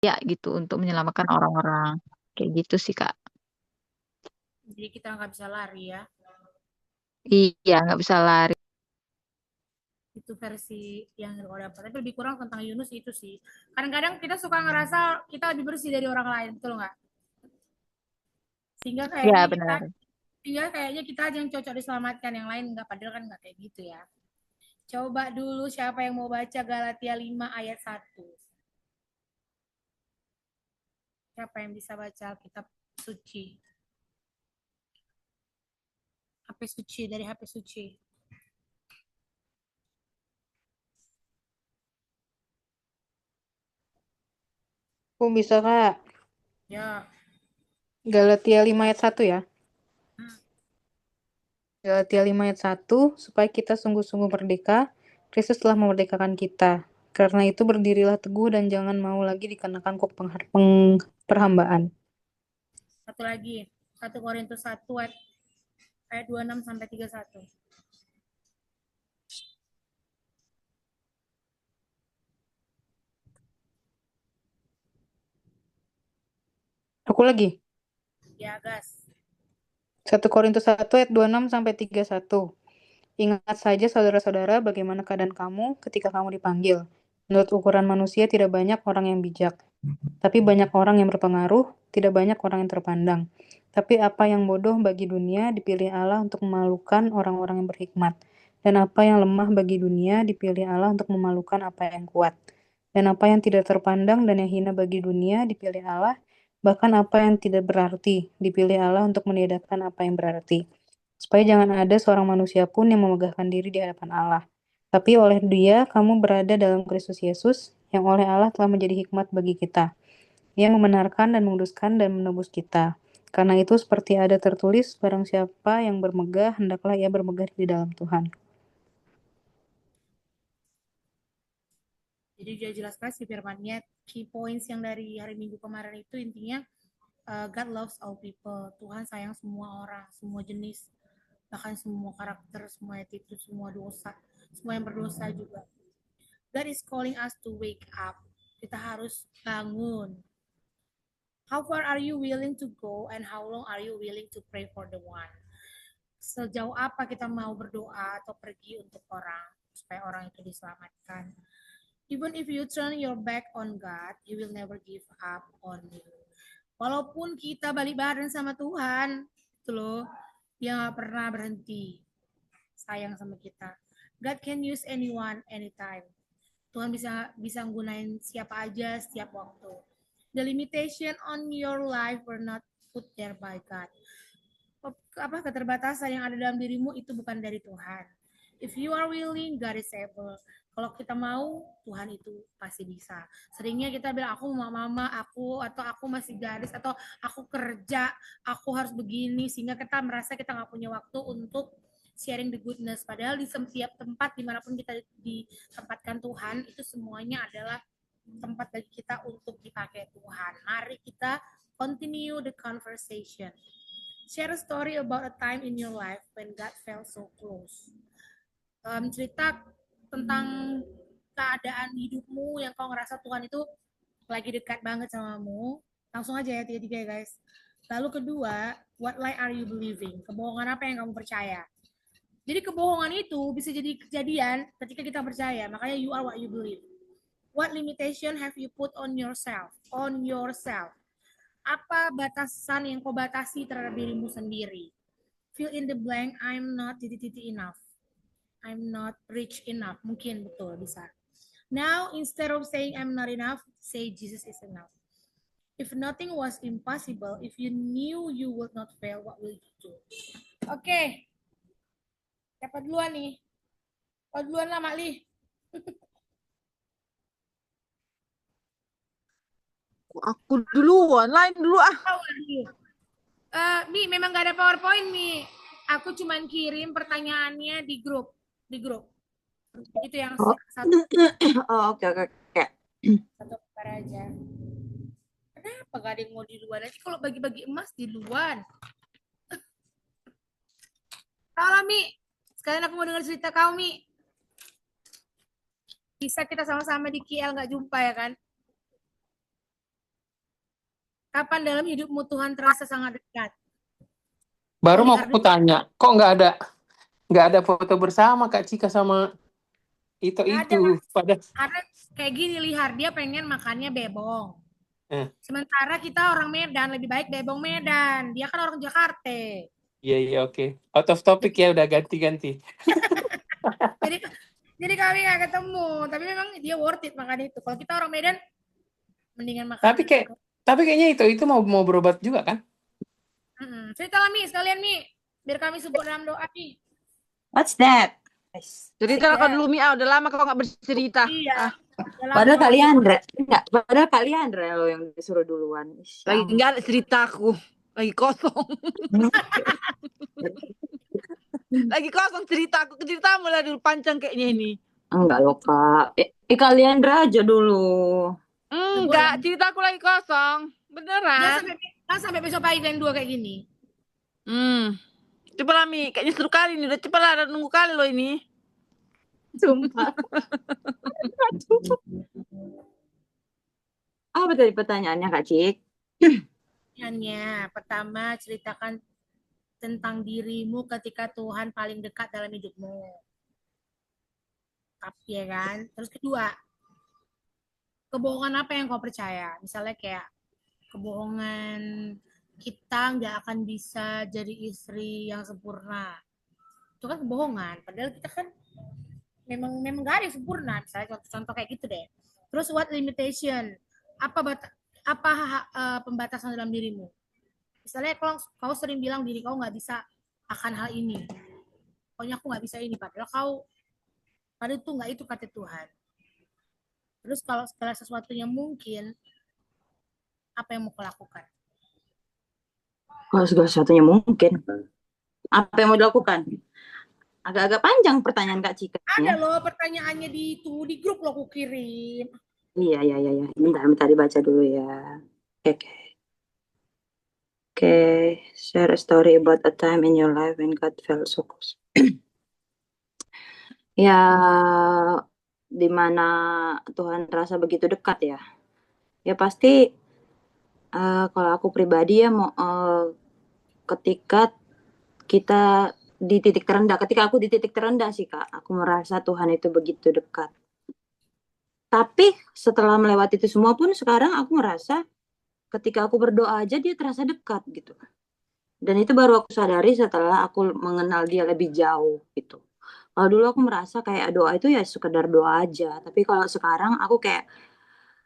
ya gitu untuk menyelamatkan orang-orang. Kayak gitu sih, Kak. Jadi kita nggak bisa lari ya. Iya, nggak bisa lari. Itu versi yang aku dapat. Tapi lebih kurang tentang Yunus itu sih. Kadang-kadang kita suka ngerasa kita lebih bersih dari orang lain, betul nggak? Sehingga kayaknya Ya, kita benar. Sehingga kayaknya kita aja yang cocok diselamatkan, yang lain nggak, padahal kan nggak kayak gitu ya. Coba dulu siapa yang mau baca Galatia 5 ayat 1. Siapa yang bisa baca Alkitab suci? HP suci, dari HP suci. Oh, bisa, Kak. Ya. Galatia 5 ayat 1 ya. Hmm. Galatia 5 ayat 1, supaya kita sungguh-sungguh merdeka, Kristus telah memerdekakan kita. Karena itu berdirilah teguh dan jangan mau lagi dikenakan kuk perhambaan. Satu lagi. 1 Korintus 1 ayat 26 sampai 31. Aku lagi. Ya, gas. 1 Korintus 1 ayat 26 sampai 31. Ingat saja saudara-saudara bagaimana keadaan kamu ketika kamu dipanggil. Menurut ukuran manusia tidak banyak orang yang bijak, tapi banyak orang yang berpengaruh, tidak banyak orang yang terpandang. Tapi apa yang bodoh bagi dunia dipilih Allah untuk memalukan orang-orang yang berhikmat. Dan apa yang lemah bagi dunia dipilih Allah untuk memalukan apa yang kuat. Dan apa yang tidak terpandang dan yang hina bagi dunia dipilih Allah, bahkan apa yang tidak berarti dipilih Allah untuk meniadakan apa yang berarti. Supaya jangan ada seorang manusia pun yang memegahkan diri di hadapan Allah. Tapi oleh Dia kamu berada dalam Kristus Yesus, yang oleh Allah telah menjadi hikmat bagi kita, yang membenarkan dan menguduskan dan menebus kita. Karena itu seperti ada tertulis, barang siapa yang bermegah, hendaklah ia bermegah di dalam Tuhan. Jadi dia jelaskan si firmannya, key points yang dari hari Minggu kemarin itu intinya God loves all people. Tuhan sayang semua orang, semua jenis, bahkan semua karakter, semua attitude, semua dosa, semua yang berdosa juga. God is calling us to wake up. Kita harus bangun. How far are you willing to go and how long are you willing to pray for the one? Sejauh apa kita mau berdoa atau pergi untuk orang supaya orang itu diselamatkan. Even if you turn your back on God, He will never give up on you. Walaupun kita balik badan sama Tuhan, itu loh, Dia nggak pernah berhenti sayang sama kita. God can use anyone, anytime. Tuhan bisa bisa gunain siapa aja setiap waktu. The limitation on your life were not put there by God. Apa keterbatasan yang ada dalam dirimu itu bukan dari Tuhan. If you are willing, God is able. Kalau kita mau, Tuhan itu pasti bisa. Seringnya kita bilang, aku mau mama, aku atau aku masih gadis atau aku kerja, aku harus begini, sehingga kita merasa kita nggak punya waktu untuk sharing the goodness. Padahal di setiap tempat dimanapun kita ditempatkan Tuhan, itu semuanya adalah tempat bagi kita untuk dipakai Tuhan. Mari kita continue the conversation. Share a story about a time in your life when God felt so close. Cerita tentang keadaan hidupmu yang kau ngerasa Tuhan itu lagi dekat banget sama kamu. Langsung aja ya tiga-tiga ya guys. Lalu kedua, what lie are you believing? Kebohongan apa yang kamu percaya? Jadi kebohongan itu bisa jadi kejadian ketika kita percaya. Makanya you are what you believe. What limitation have you put on yourself? On yourself. Apa batasan yang kau batasi terhadap dirimu sendiri? Fill in the blank, I'm not titik-titik enough. I'm not rich enough. Mungkin betul bisa. Now, instead of saying I'm not enough, say Jesus is enough. If nothing was impossible, if you knew you would not fail, what will you do? Oke, okay. Siapa duluan nih? Oh duluan lah, Mak Li. Aku duluan, lain dulu ah. Oh, Mi, memang gak ada PowerPoint, Mi. Aku cuman kirim pertanyaannya di grup. Di grup. Itu yang Oh, satu. oh oke oke oke. Satu lembar aja. Kenapa gak ada yang mau di luar? Nanti kalau bagi-bagi emas di luar. Kalau Mi, sekalian aku mau dengar cerita kau, Mi. Bisa kita sama-sama di KL nggak jumpa ya kan? Kapan dalam hidupmu Tuhan terasa sangat dekat? Baru mau Lihar aku tanya, kok nggak ada foto bersama Kak Cika sama Nggak ada, itu pada karena kayak gini Lihar, dia pengen makannya bebong. Sementara kita orang Medan, lebih baik bebong Medan. Dia kan orang Jakarta. iya oke. Out of topic ya, udah ganti. Jadi kami nggak ketemu. Tapi memang dia worth it makan itu. Kalau kita orang Medan, mendingan makan. Tapi kayaknya itu mau berobat juga kan? Cerita lah Mi, sekalian Mi. Biar kami sebut dalam doa Mi. What's that? Cerita kau dulu, Mia. Udah lama kau nggak bercerita. Iya. Padahal kalian lo yang disuruh duluan. Lagi nggak ada ceritaku. Lagi kosong. Lagi kosong ceritaku. Ceritamu lah dulu panjang kayaknya ini. Enggak loh, Kak. Kalian aja dulu. Enggak, ceritaku lagi kosong. Beneran. Sampai besok pagi kalian dua kayak gini. Coba lah, Mi. Kayaknya seru kali nih. Udah cepet lah, nunggu kali lo ini. Sumpah. Apa tadi pertanyaannya, Kak Cik? Pertanyaannya, pertama ceritakan tentang dirimu ketika Tuhan paling dekat dalam hidupmu. Ya kan? Terus kedua, kebohongan apa yang kau percaya? Misalnya kayak kebohongan kita nggak akan bisa jadi istri yang sempurna. Itu kan kebohongan. Padahal kita kan memang nggak ada yang sempurna. Misalnya contoh kayak gitu deh. Terus what limitation? Apa pembatasan dalam dirimu? Misalnya kalau kau sering bilang diri kau nggak bisa akan hal ini. Pokoknya aku nggak bisa ini. Padahal itu nggak itu kata Tuhan. Terus kalau segala sesuatunya mungkin, apa yang mau kau lakukan? Kalau segala sesuatunya mungkin, apa yang mau dilakukan? Agak-agak panjang pertanyaan Kak Cika. Ada loh pertanyaannya di grup lo aku kirim. Iya. Bentar dibaca dulu ya. Oke. Share a story about a time in your life when God felt so close. Ya, dimana Tuhan terasa begitu dekat ya. Ya pasti kalau aku pribadi ya mau ketika kita di titik terendah, ketika aku di titik terendah sih Kak, aku merasa Tuhan itu begitu dekat. Tapi setelah melewati itu semua pun sekarang aku merasa ketika aku berdoa aja dia terasa dekat gitu. Dan itu baru aku sadari setelah aku mengenal dia lebih jauh gitu. Kalau dulu aku merasa kayak doa itu ya sekedar doa aja. Tapi kalau sekarang aku kayak,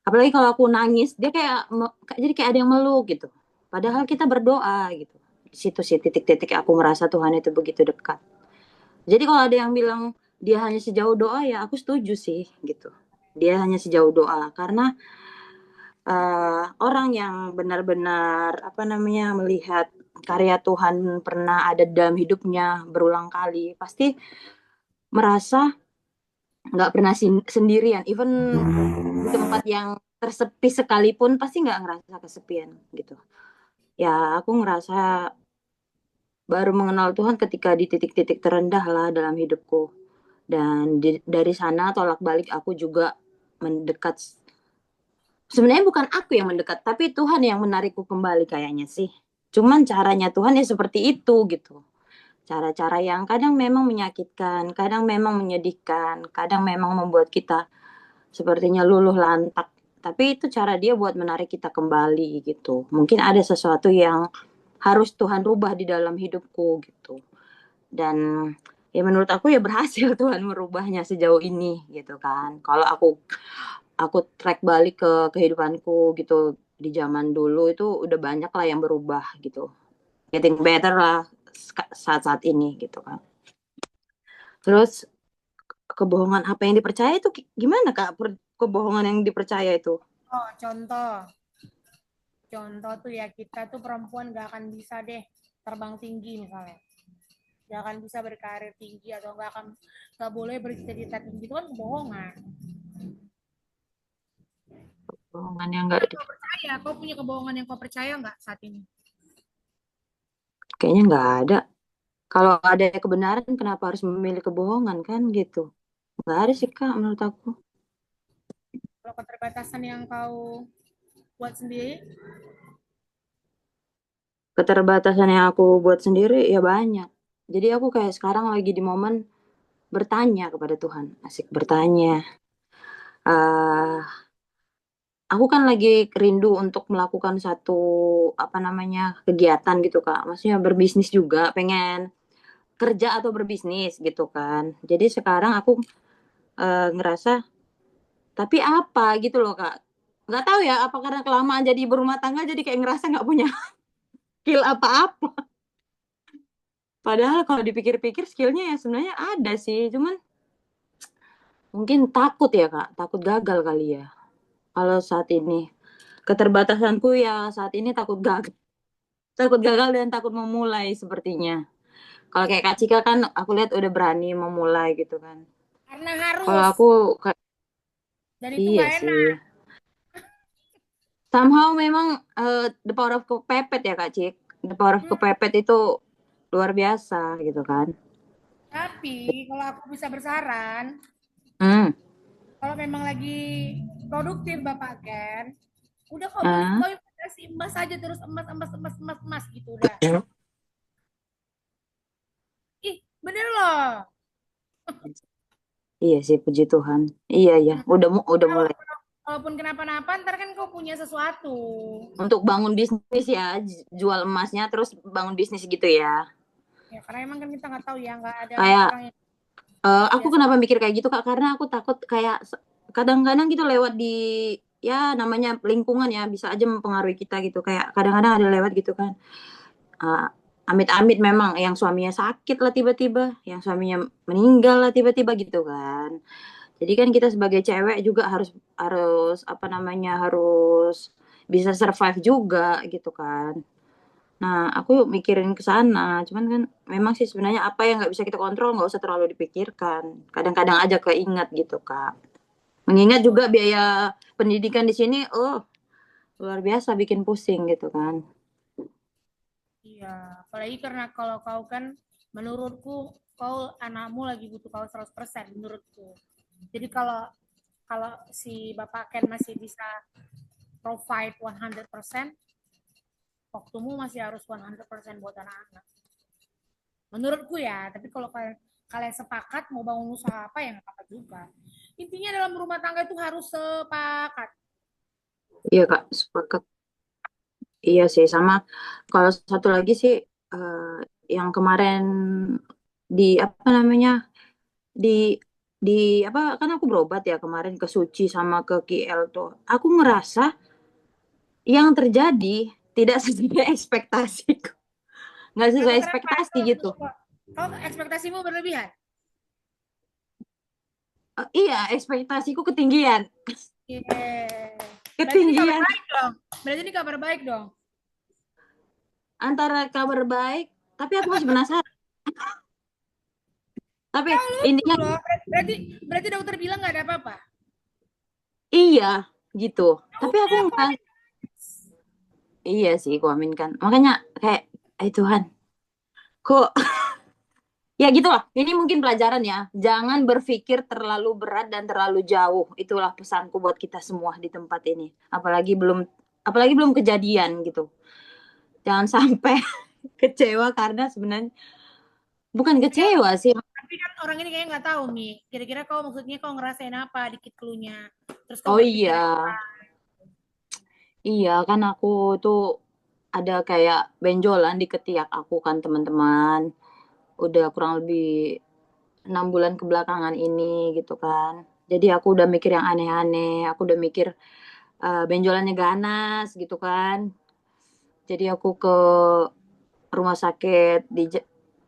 apalagi kalau aku nangis, dia jadi kayak ada yang meluk gitu. Padahal kita berdoa gitu. Di situ sih titik-titik aku merasa Tuhan itu begitu dekat. Jadi kalau ada yang bilang dia hanya sejauh doa ya aku setuju sih gitu. Dia hanya sejauh doa karena orang yang benar-benar melihat karya Tuhan pernah ada dalam hidupnya berulang kali pasti merasa nggak pernah sendirian, even di tempat yang tersepi sekalipun pasti nggak ngerasa kesepian gitu. Ya aku ngerasa baru mengenal Tuhan ketika di titik-titik terendah lah dalam hidupku, dan dari sana tolak balik aku juga mendekat. Sebenarnya bukan aku yang mendekat, tapi Tuhan yang menarikku kembali kayaknya sih. Cuman caranya Tuhan ya seperti itu gitu. Cara-cara yang kadang memang menyakitkan, kadang memang menyedihkan, kadang memang membuat kita sepertinya luluh lantak. Tapi itu cara dia buat menarik kita kembali gitu. Mungkin ada sesuatu yang harus Tuhan rubah di dalam hidupku gitu. Dan ya menurut aku ya berhasil Tuhan merubahnya sejauh ini gitu kan. Kalau aku track balik ke kehidupanku gitu di zaman dulu itu udah banyak lah yang berubah gitu. Getting better lah saat-saat ini gitu kan. Terus kebohongan apa yang dipercaya itu gimana Kak? Kebohongan yang dipercaya itu? Oh, contoh tuh ya, kita tuh perempuan gak akan bisa deh terbang tinggi misalnya, gak akan bisa berkarir tinggi atau gak boleh bercita-cita tinggi, itu kan kebohongan. Kebohongan yang gak percaya. Kau punya kebohongan yang kau percaya nggak saat ini? Kayaknya nggak ada. Kalau ada kebenaran kenapa harus memilih kebohongan kan gitu? Nggak ada sih Kak menurut aku. Kalau keterbatasan yang kau buat sendiri? keterbatasan yang aku buat sendiri ya banyak. Jadi aku kayak sekarang lagi di momen bertanya kepada Tuhan, asik bertanya. eh aku kan lagi rindu untuk melakukan satu apa namanya kegiatan gitu Kak. Maksudnya berbisnis juga, pengen kerja atau berbisnis gitu kan. Jadi sekarang aku ngerasa tapi apa gitu loh Kak. Nggak tahu ya apa karena kelamaan jadi berumah tangga jadi kayak ngerasa nggak punya skill apa-apa. Padahal kalau dipikir-pikir skillnya ya sebenarnya ada sih, cuman mungkin takut ya Kak, takut gagal kali ya. Kalau saat ini keterbatasanku ya saat ini takut gagal dan takut memulai sepertinya. Kalau kayak Kak Cika kan aku lihat udah berani memulai gitu kan. Karena Kalau harus. aku kayak Dan itu iya nggak enak. sih. Somehow memang the power of kepepet ya Kak Cik. The power of kepepet itu luar biasa gitu kan. Tapi kalau aku bisa bersaran, Hmm. kalau memang lagi produktif Bapak Ken, udah Ah, kau investasi emas aja terus emas gitu udah. Ih, bener loh. iya sih puji Tuhan. Iya ya, udah Kalau mulai walaupun kenapa-napa, ntar kan kau punya sesuatu. untuk bangun bisnis ya, jual emasnya terus bangun bisnis gitu ya. Ya, karena emang kan kita nggak tahu ya, nggak ada Kayak orang yang aku biasa. kenapa mikir kayak gitu Kak? Karena aku takut kayak kadang-kadang gitu lewat di ya namanya lingkungan ya bisa aja mempengaruhi kita gitu. Kayak kadang-kadang ada lewat gitu kan. Eh, amit-amit memang yang suaminya sakit lah tiba-tiba, yang suaminya meninggal lah tiba-tiba gitu kan. Jadi kan kita sebagai cewek juga harus harus apa namanya harus bisa survive juga gitu kan. Nah, aku mikirin ke sana, cuman kan memang sih sebenarnya apa yang nggak bisa kita kontrol nggak usah terlalu dipikirkan. Kadang-kadang aja keingat gitu, Kak. Mengingat juga biaya pendidikan di sini, oh luar biasa bikin pusing gitu kan. Iya, apalagi karena kalau kau kan, menurutku kau anakmu lagi butuh kau 100% menurutku. Jadi kalau kalau si Bapak Ken masih bisa provide 100%, waktumu masih harus 100% buat anak-anak. Menurutku ya, tapi kalau kalian sepakat mau bangun usaha apa ya nggak apa-apa juga. Intinya dalam rumah tangga itu harus sepakat. Iya, Kak, sepakat. Iya sih, sama kalau satu lagi sih eh, yang kemarin di apa namanya di di apa kan aku berobat ya kemarin ke Suci sama ke KL tuh. Aku ngerasa yang terjadi tidak sesuai ekspektasiku. Nggak sesuai Kenapa? ekspektasi gitu. Kau ekspektasimu berlebihan? Iya, ekspektasiku ketinggian. Yeah. Berarti ini kabar Ketinggian baik dong. Berarti ini kabar baik dong. antara kabar baik, tapi aku masih penasaran. Tapi Lucu intinya loh. Berarti dokter bilang nggak ada apa-apa. iya gitu. Tapi aku Udah, kok nggak, iya sih, aku aminkan. Makanya kayak, Tuhan, kok ya gitu lah. Ini mungkin pelajaran ya. Jangan berpikir terlalu berat dan terlalu jauh. Itulah pesanku buat kita semua di tempat ini. Apalagi belum kejadian gitu. Jangan sampai kecewa karena sebenarnya bukan kecewa sih. tapi kan orang ini kayaknya nggak tahu nih. Kira-kira kau maksudnya kau ngerasain apa dikit cluenya. Terus kau Oh berpikir iya, apa? iya kan aku tuh ada kayak benjolan di ketiak aku kan teman-teman. Udah kurang lebih 6 bulan kebelakangan ini gitu kan. Jadi aku udah mikir yang aneh-aneh. Aku udah mikir benjolannya ganas gitu kan. Jadi aku ke rumah sakit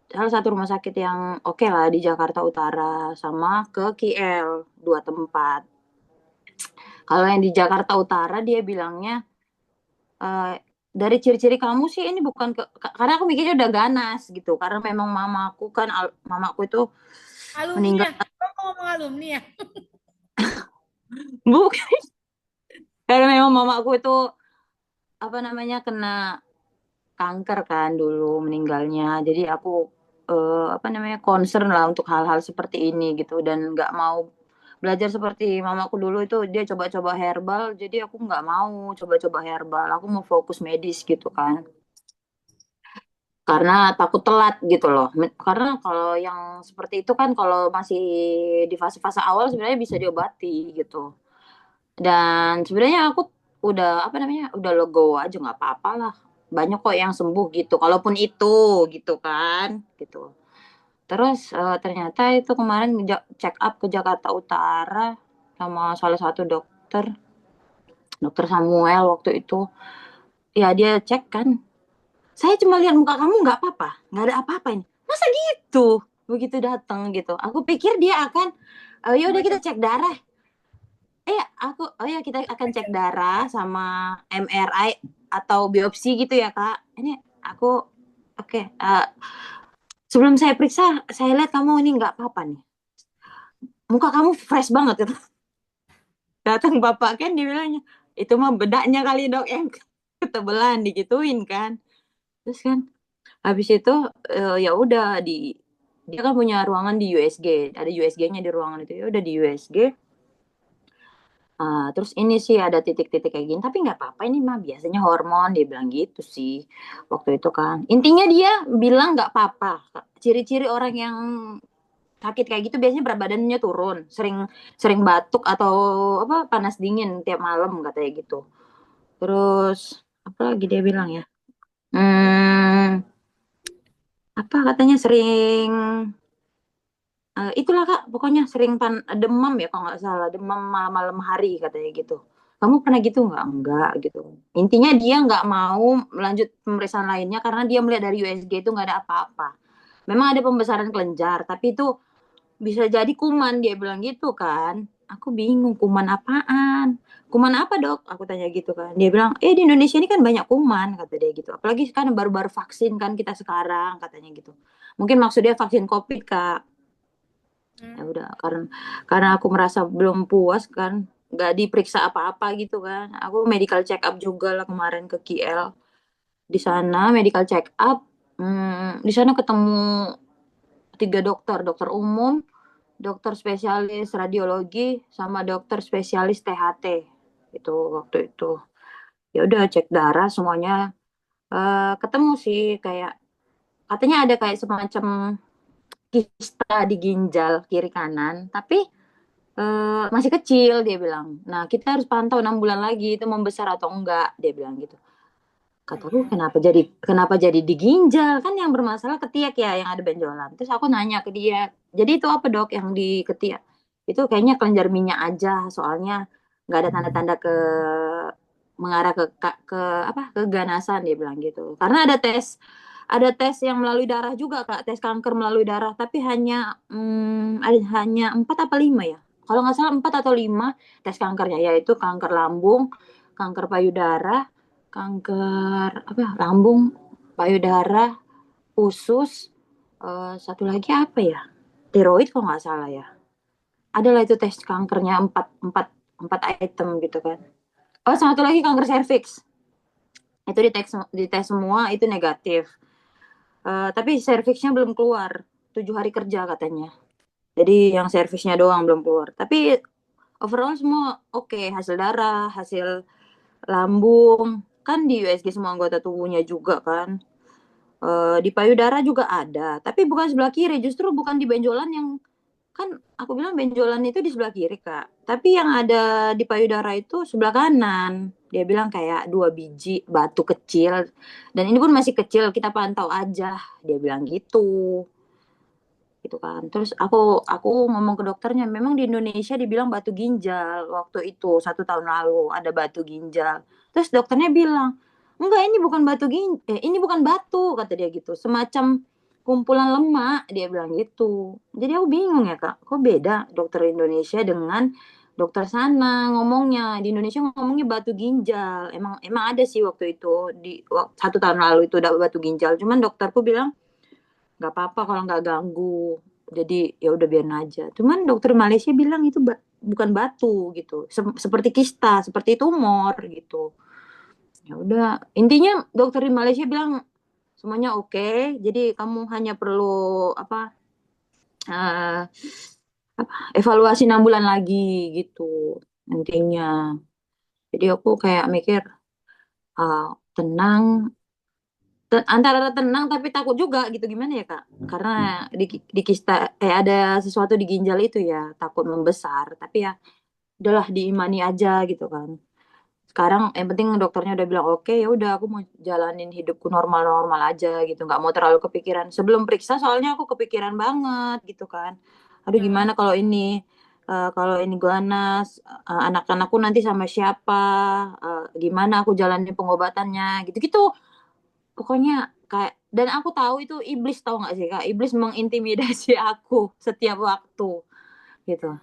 salah satu rumah sakit yang oke lah di Jakarta Utara sama ke KL 2 tempat. Kalau yang di Jakarta Utara dia bilangnya dari ciri-ciri kamu sih ini bukan karena aku mikirnya udah ganas gitu karena memang mamaku itu Alumni meninggal ya? Kau mau ngomong alumni ya? bukan karena memang mamaku itu apa namanya kena kanker kan dulu meninggalnya jadi aku apa namanya concern lah untuk hal-hal seperti ini gitu dan nggak mau belajar seperti mamaku dulu itu dia coba-coba herbal jadi aku nggak mau coba-coba herbal aku mau fokus medis gitu kan karena takut telat gitu loh. Karena kalau yang seperti itu kan kalau masih di fase-fase awal sebenarnya bisa diobati gitu. Dan sebenarnya aku udah apa namanya udah legowo aja, nggak apa-apa lah. Banyak kok yang sembuh gitu. Kalaupun itu gitu kan gitu. Terus ternyata itu kemarin check up ke Jakarta Utara sama salah satu dokter, dokter Samuel waktu itu. Ya dia cek kan, saya cuma lihat muka kamu nggak apa-apa, nggak ada apa-apa ini. Masa gitu? Begitu datang gitu. Aku pikir dia akan, ya udah kita cek darah. Oh ya kita akan cek darah sama MRI atau biopsi gitu ya Kak. Ini aku oke. Sebelum saya periksa, saya lihat kamu ini nggak apa-apa nih. Muka kamu fresh banget gitu. Datang bapak kan dibilangnya, itu mah bedaknya kali dok yang ketebelan digituin kan. Terus kan habis itu ya udah dia kan punya ruangan di USG, ada USG-nya di ruangan itu. Ya udah di USG. Terus ini sih ada titik-titik kayak gini, tapi nggak apa-apa ini mah biasanya hormon, dia bilang gitu sih waktu itu kan. Intinya dia bilang nggak apa-apa. Ciri-ciri orang yang sakit kayak gitu biasanya berat badannya turun, sering sering batuk atau apa panas dingin tiap malam katanya gitu. Terus apa lagi dia bilang ya? Hmm, apa katanya sering itulah Kak, pokoknya sering demam ya kalau nggak salah, demam malam-malam hari katanya gitu. Kamu pernah gitu nggak? Enggak gitu. Intinya dia nggak mau melanjut pemeriksaan lainnya karena dia melihat dari USG itu nggak ada apa-apa. Memang ada pembesaran kelenjar, tapi itu bisa jadi kuman, dia bilang gitu kan. Aku bingung, kuman apaan? Kuman apa dok? Aku tanya gitu kan. Dia bilang, di Indonesia ini kan banyak kuman, kata dia gitu. Apalagi kan baru-baru vaksin kan kita sekarang, katanya gitu. Mungkin maksudnya vaksin COVID, Kak. Ya udah, karena aku merasa belum puas kan, nggak diperiksa apa-apa gitu kan. Aku medical check up juga lah kemarin ke KL. Di sana medical check up, di sana ketemu 3 dokter, dokter umum, dokter spesialis radiologi, sama dokter spesialis THT. Itu waktu itu. Ya udah cek darah semuanya, ketemu sih kayak katanya ada kayak semacam kista di ginjal kiri kanan, tapi masih kecil dia bilang. Nah kita harus pantau 6 bulan lagi itu membesar atau enggak, dia bilang gitu. Kataku kenapa jadi di ginjal, kan yang bermasalah ketiak ya yang ada benjolan. Terus aku nanya ke dia, jadi itu apa dok yang di ketiak? Itu kayaknya kelenjar minyak aja, soalnya nggak ada tanda-tanda mengarah ke apa keganasan, dia bilang gitu. Karena ada tes yang melalui darah juga Kak, tes kanker melalui darah, tapi hanya 4 apa 5 ya. Kalau nggak salah 4 atau 5 tes kankernya, yaitu kanker lambung, kanker payudara, kanker apa lambung, payudara, usus, satu lagi apa ya? Tiroid kalau nggak salah ya. Adalah itu tes kankernya 4 item gitu kan. Oh, satu lagi kanker serviks. Itu dites semua itu negatif. Tapi serviksnya belum keluar. 7 hari kerja katanya. Jadi yang servisnya doang belum keluar. Tapi overall semua oke. Hasil darah, hasil lambung. Kan di USG semua anggota tubuhnya juga kan. Di payudara juga ada. Tapi bukan sebelah kiri. Justru bukan di benjolan yang kan aku bilang benjolan itu di sebelah kiri Kak, tapi yang ada di payudara itu sebelah kanan. Dia bilang kayak 2 biji batu kecil, dan ini pun masih kecil, kita pantau aja, dia bilang gitu kan. Terus aku ngomong ke dokternya, memang di Indonesia dibilang batu ginjal waktu itu 1 tahun lalu ada batu ginjal. Terus dokternya bilang enggak, ini bukan ini bukan batu, kata dia gitu, semacam kumpulan lemak, dia bilang gitu. Jadi aku bingung ya Kak, kok beda dokter Indonesia dengan dokter sana ngomongnya. Di Indonesia ngomongnya batu ginjal. Emang ada sih waktu itu 1 tahun lalu itu udah batu ginjal. Cuman dokterku bilang nggak apa-apa kalau nggak ganggu. Jadi ya udah biarin aja. Cuman dokter Malaysia bilang itu bukan batu gitu, seperti kista, seperti tumor gitu. Ya udah, intinya dokter di Malaysia bilang semuanya oke. Jadi kamu hanya perlu uh, evaluasi 6 bulan lagi gitu intinya. Jadi aku kayak mikir tenang, antara tenang tapi takut juga gitu, gimana ya Kak? Karena di kista ada sesuatu di ginjal itu ya, takut membesar, tapi ya udahlah diimani aja gitu kan. Sekarang yang penting dokternya udah bilang oke, ya udah aku mau jalanin hidupku normal-normal aja gitu, nggak mau terlalu kepikiran. Sebelum periksa soalnya aku kepikiran banget gitu kan. Aduh Ya, gimana kalau ini ganas, anak-anakku nanti sama siapa, gimana aku jalanin pengobatannya gitu-gitu. Pokoknya kayak, dan aku tahu itu iblis, tahu nggak sih Kak? Iblis mengintimidasi aku setiap waktu gitu.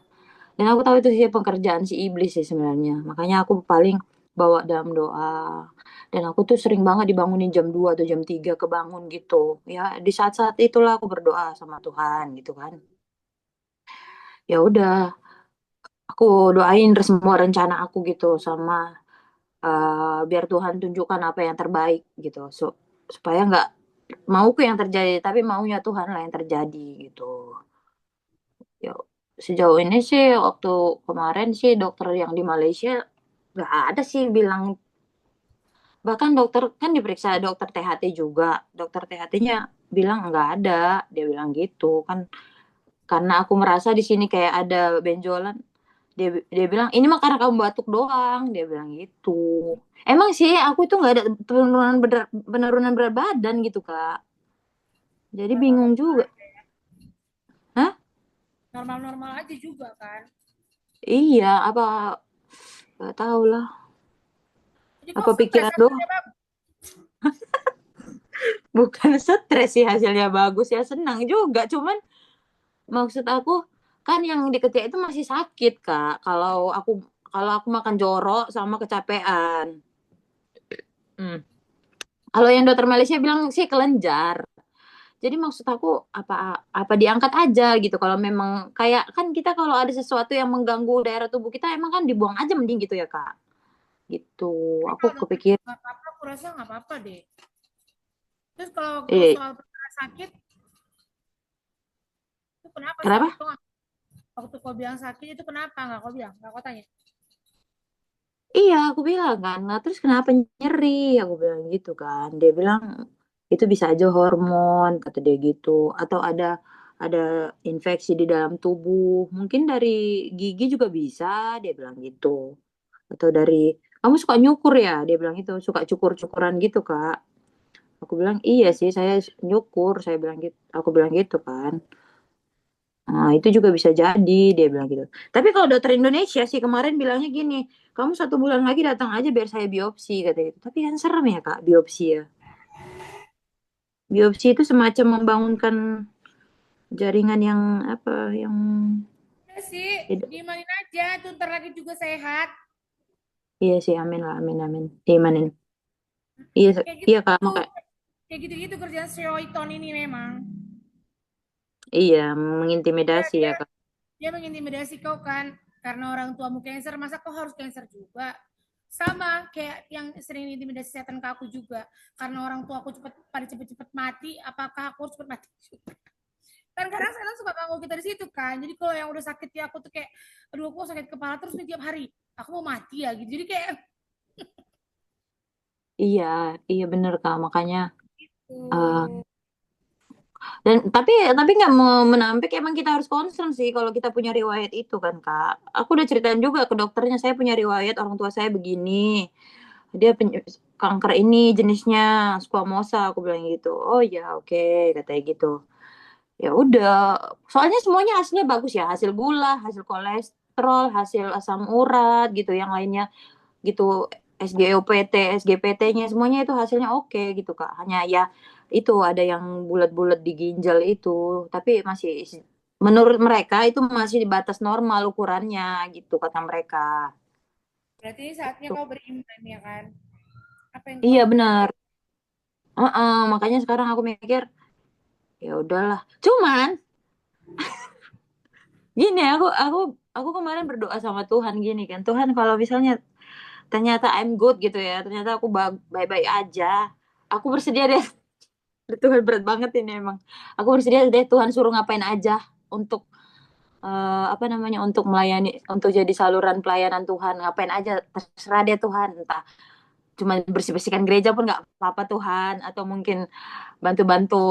Dan aku tahu itu sih pekerjaan si iblis sih sebenarnya. Makanya aku paling bawa dalam doa. Dan aku tuh sering banget dibangunin jam 2 atau jam 3 kebangun gitu. Ya, di saat-saat itulah aku berdoa sama Tuhan gitu kan. Ya udah, aku doain semua rencana aku gitu sama biar Tuhan tunjukkan apa yang terbaik gitu. Supaya nggak mauku yang terjadi, tapi maunya Tuhan lah yang terjadi gitu. Ya, sejauh ini sih waktu kemarin sih dokter yang di Malaysia nggak ada sih bilang, bahkan dokter kan diperiksa dokter THT juga, dokter THT-nya bilang nggak ada, dia bilang gitu kan, karena aku merasa di sini kayak ada benjolan, dia bilang ini mah karena kamu batuk doang, dia bilang gitu. Emang sih aku itu nggak ada penurunan berat badan gitu Kak, jadi bingung normal-normal juga. Hah? normal-normal aja juga kan. Iya, apa nggak tahu lah, Jadi apa kok stres pikiran doang. hasilnya bagus. Bukan stres sih hasilnya bagus, ya senang juga, cuman maksud aku kan yang di ketiak itu masih sakit Kak, kalau aku makan jorok sama kecapean. Kalau yang dokter Malaysia bilang sih kelenjar. Jadi maksud aku apa apa diangkat aja gitu, kalau memang kayak kan kita kalau ada sesuatu yang mengganggu daerah tubuh kita emang kan dibuang aja mending gitu ya Kak, gitu Tapi kalau aku dokter kepikir. nggak apa-apa, aku rasa nggak apa-apa deh. Terus kalau waktu eh soal perkara sakit, itu kenapa sakit Kenapa? kok? Waktu kau bilang sakit itu kenapa nggak kau bilang? Nggak kau tanya? Iya, aku bilang kan, nah terus kenapa nyeri? Aku bilang gitu kan. Dia bilang itu bisa aja hormon, kata dia gitu. Atau ada infeksi di dalam tubuh. Mungkin dari gigi juga bisa, dia bilang gitu. Atau dari, kamu suka nyukur ya? Dia bilang itu, suka cukur-cukuran gitu, Kak. Aku bilang, iya sih, saya nyukur. Saya bilang gitu. Aku bilang gitu kan. Nah, itu juga bisa jadi, dia bilang gitu. Tapi kalau dokter Indonesia sih kemarin bilangnya gini, kamu 1 bulan lagi datang aja biar saya biopsi, kata gitu. Tapi kan serem ya Kak, biopsi ya. Biopsi itu semacam membangunkan jaringan yang apa, yang Ya sih, tidak. diimanin aja. Tuh ntar lagi juga sehat. Iya sih, amin lah, amin, amin. Imanin. Iya, Kayak iya gitu Kak, tuh. makanya Kayak gitu-gitu kerjaan Syoiton ini memang. iya Dia, mengintimidasi ya dia, Kak. dia mengintimidasi kau kan. Karena orang tuamu cancer, masa kau harus cancer juga? Sama kayak yang sering intimidasi setan ke aku juga. Karena orang tua aku pada cepet-cepet mati, apakah aku harus cepet mati juga? Kan kadang setan suka ganggu kita di situ kan. Jadi kalau yang udah sakit ya aku tuh kayak, aduh aku sakit kepala terus nih tiap hari. Aku mau mati ya gitu. Jadi kayak Iya, iya bener Kak, makanya eh, gitu. dan tapi nggak mau menampik, emang kita harus concern sih kalau kita punya riwayat itu kan Kak. Aku udah ceritain juga ke dokternya, saya punya riwayat orang tua saya begini. Dia kanker ini jenisnya squamosa, aku bilang gitu. Oh ya oke, katanya gitu. Ya udah, soalnya semuanya hasilnya bagus ya, hasil gula, hasil kolesterol, hasil asam urat gitu, yang lainnya gitu, SGOPT, SGPT-nya semuanya itu hasilnya oke gitu Kak. Hanya ya itu ada yang bulat-bulat di ginjal itu, tapi masih menurut mereka itu masih di batas normal ukurannya gitu kata mereka. Berarti ini saatnya Tuh. kau beriman ya kan? Apa yang kau Iya lakukan benar. baik. Makanya sekarang aku mikir ya udahlah. Cuman gini, aku kemarin berdoa sama Tuhan gini kan. Tuhan, kalau misalnya ternyata I'm good gitu ya, ternyata aku baik-baik aja. Aku bersedia deh. Tuhan berat banget ini emang. Aku bersedia deh Tuhan suruh ngapain aja untuk apa namanya, untuk melayani, untuk jadi saluran pelayanan Tuhan, ngapain aja terserah deh Tuhan, entah cuma bersih-bersihkan gereja pun nggak apa-apa Tuhan, atau mungkin bantu-bantu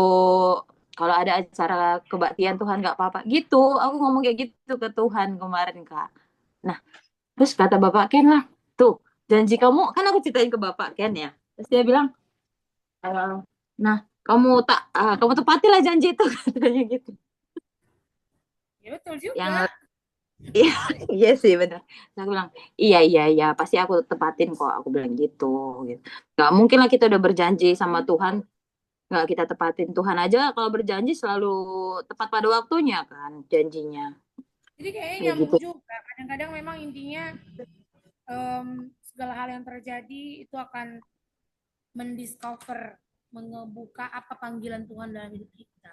kalau ada acara kebaktian Tuhan nggak apa-apa gitu. Aku ngomong kayak gitu ke Tuhan kemarin Kak. Nah terus kata Bapak Ken lah, tuh janji kamu, kan aku ceritain ke Bapak Ken ya, terus dia bilang, "Eh, nah kamu tepatilah janji itu," katanya gitu. Ya betul Yang juga. iya, iya sih benar. Terus aku bilang, iya iya iya pasti aku tepatin kok, aku bilang gitu. Gitu. Gak mungkin lah kita udah berjanji sama Tuhan nggak kita tepatin. Tuhan aja kalau berjanji selalu tepat pada waktunya kan janjinya. Jadi kayaknya Kayak nyambung gitu. juga. Kadang-kadang memang intinya segala hal yang terjadi itu akan mendiscover, mengebuka apa panggilan Tuhan dalam hidup kita.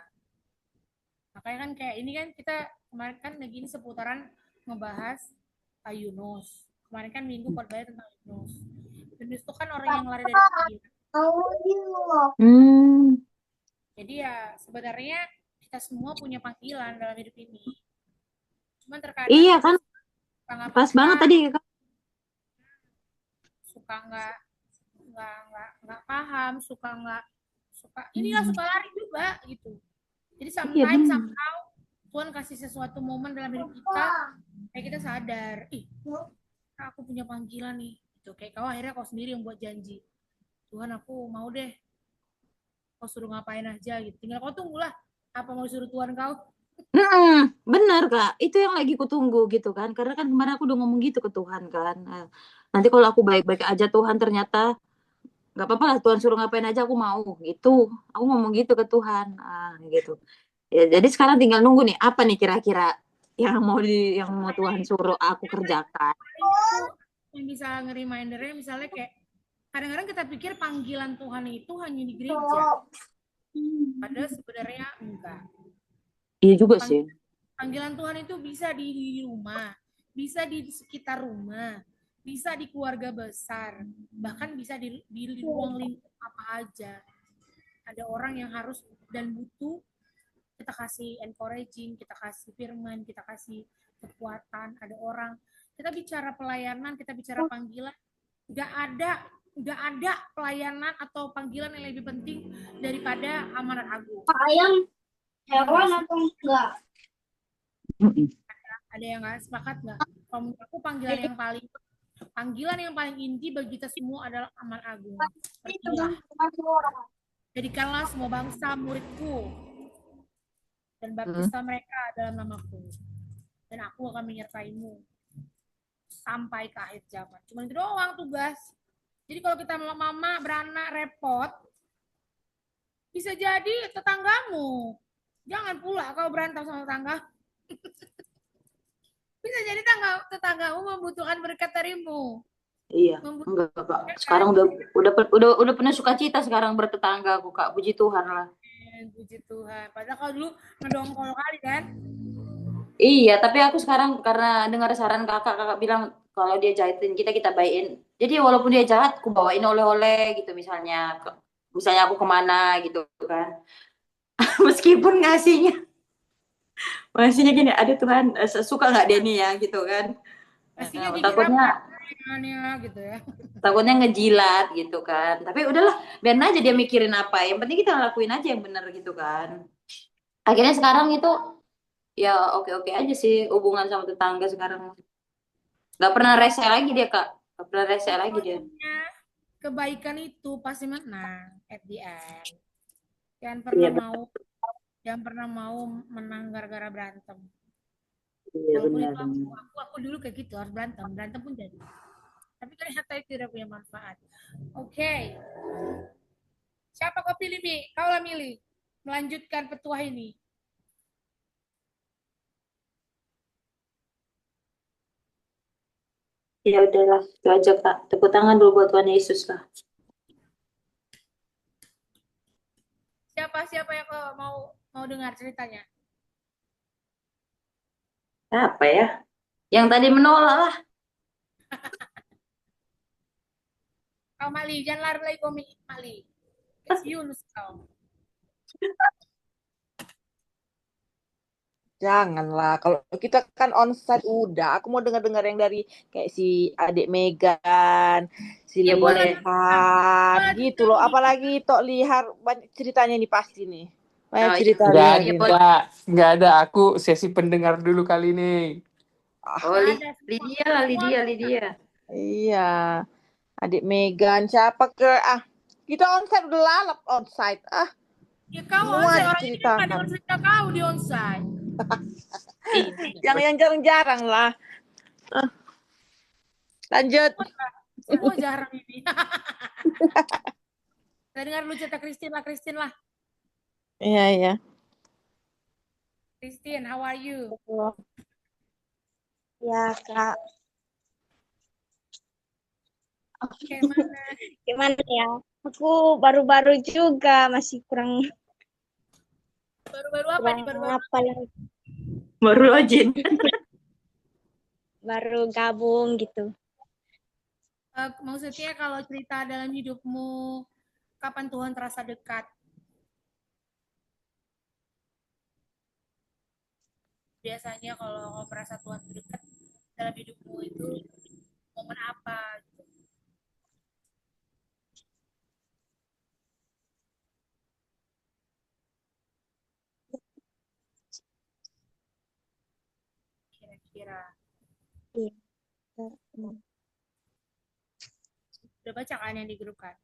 Makanya kan kayak ini kan kita kemarin kan lagi ini seputaran ngebahas Yunus. Kemarin kan minggu khotbahnya tentang Yunus. Yunus itu kan orang yang lari dari panggilan. Hmm, Jadi ya sebenarnya kita semua punya panggilan dalam hidup ini. Cuman terkadang iya kita kan suka nggak pas peka, banget tadi Kak. suka nggak paham, suka nggak suka inilah suka lari juga gitu. Jadi Iya sometimes benar. somehow Tuhan kasih sesuatu momen dalam hidup kita kayak kita sadar, ih aku punya panggilan nih. Gitu. Kayak kau akhirnya kau sendiri yang buat janji. Tuhan aku mau deh, kau suruh ngapain aja gitu. Tinggal kau tunggulah apa mau suruh Tuhan kau. Benar Kak, itu yang lagi kutunggu gitu kan. Karena kan kemarin aku udah ngomong gitu ke Tuhan kan. Nanti kalau aku baik-baik aja Tuhan ternyata nggak apa-apa lah Tuhan suruh ngapain aja aku mau gitu. Aku ngomong gitu ke Tuhan. Gitu. Ya, jadi sekarang tinggal nunggu nih apa nih kira-kira yang mau Tuhan suruh aku kerjakan. Paling aku yang bisa nge-remindernya misalnya kayak kadang-kadang kita pikir panggilan Tuhan itu hanya di gereja. Padahal sebenarnya enggak. Iya juga sih. Panggilan Tuhan itu bisa di rumah, bisa di sekitar rumah, bisa di keluarga besar, bahkan bisa di ruang lingkup apa aja. Ada orang yang harus dan butuh kita kasih encouraging, kita kasih firman, kita kasih kekuatan. Ada orang kita bicara pelayanan, kita bicara panggilan, nggak ada nggak ada pelayanan atau panggilan yang lebih penting daripada amanat agung. Ayam Ya nggak hewan sih? atau enggak? Ada yang nggak sepakat nggak? Kalau menurut aku panggilan yang paling inti bagi kita semua adalah amanat agung. Pergilah, jadikanlah semua bangsa muridku dan baptislah mereka dalam namaku. Dan aku akan menyertaimu sampai ke akhir zaman. Cuma itu doang tugas. Jadi kalau kita mama beranak repot, bisa jadi tetanggamu. Jangan pula kau berantem sama tetangga. Bisa jadi tetanggamu membutuhkan berkat darimu. Iya, enggak Kak. Sekarang udah penuh sukacita sekarang bertetangga aku Kak. Puji Tuhan lah. Puji Tuhan. Padahal kalau dulu ngedongkol kali kan. Iya, tapi aku sekarang karena dengar saran kakak bilang kalau dia jahitin kita bayiin. Jadi walaupun dia jahat, aku bawain oleh-oleh gitu misalnya. Misalnya aku kemana gitu kan. Meskipun ngasihnya gini, aduh Tuhan, suka nggak dia nih ya gitu kan. Pastinya gigi Takutnya apa gitu ya. takutnya ngejilat gitu kan. Tapi udahlah, biarin aja dia mikirin apa. Yang penting kita lakuin aja yang benar gitu kan. Akhirnya sekarang itu ya oke-oke aja sih hubungan sama tetangga sekarang. Nggak pernah rese lagi dia Kak. Nggak pernah rese lagi dia. Kebaikan itu pasti menang at the end. Jangan Iya pernah mau menang gara-gara berantem. Iya Walaupun benar. itu aku dulu kayak gitu harus berantem pun jadi. Tapi ternyata itu tidak punya manfaat. Oke. Siapa kau pilih, Mi? Kau lah milih. Melanjutkan petuah ini. Ya udahlah, itu aja Kak. Tepuk tangan dulu buat Tuhan Yesus lah. Siapa yang kau mau dengar ceritanya? Apa ya? Yang tadi menolak lah. Kau Mali, jangan lari lagi kau Mali. It's Yunus kau. Janganlah, kalau kita kan onsite udah. Aku mau dengar-dengar yang dari kayak si adik Megan, si Ya Gimana boleh. Lihat, gimana gitu loh. ceritamu nih? Apalagi Tok Lihat banyak ceritanya nih pasti nih. Banyak Oh iya. cerita Nggak Lihat Ya ini. boleh. nggak ada. Aku sesi pendengar dulu kali ini. Ah, Oh, Nggak ada semua. Lydia lah, Semua Lydia, bisa. Lydia. iya, adik Megan siapa ke kita onsite udah lalap onsite. Ya kau Semua onsite, orang ini kan nggak diceritakan. dengar cerita kau di onsite. Iya. Yang jarang-jarang lah. Lanjut. Semua jarang ini. Saya dengar lu cerita Christine lah. Iya, iya. Christine, how are you? Ya, Kak. Gimana? Gimana ya? Aku baru-baru juga masih kurang Baru-baru apa nih? Baru-baru apa lagi. Baru aja. Baru gabung gitu. maksudnya kalau cerita dalam hidupmu, kapan Tuhan terasa dekat? Biasanya kalau kau merasa Tuhan dekat dalam hidupmu itu momen apa? Gitu. Kira-kira. Iya. Udah baca kan yang di grup kan?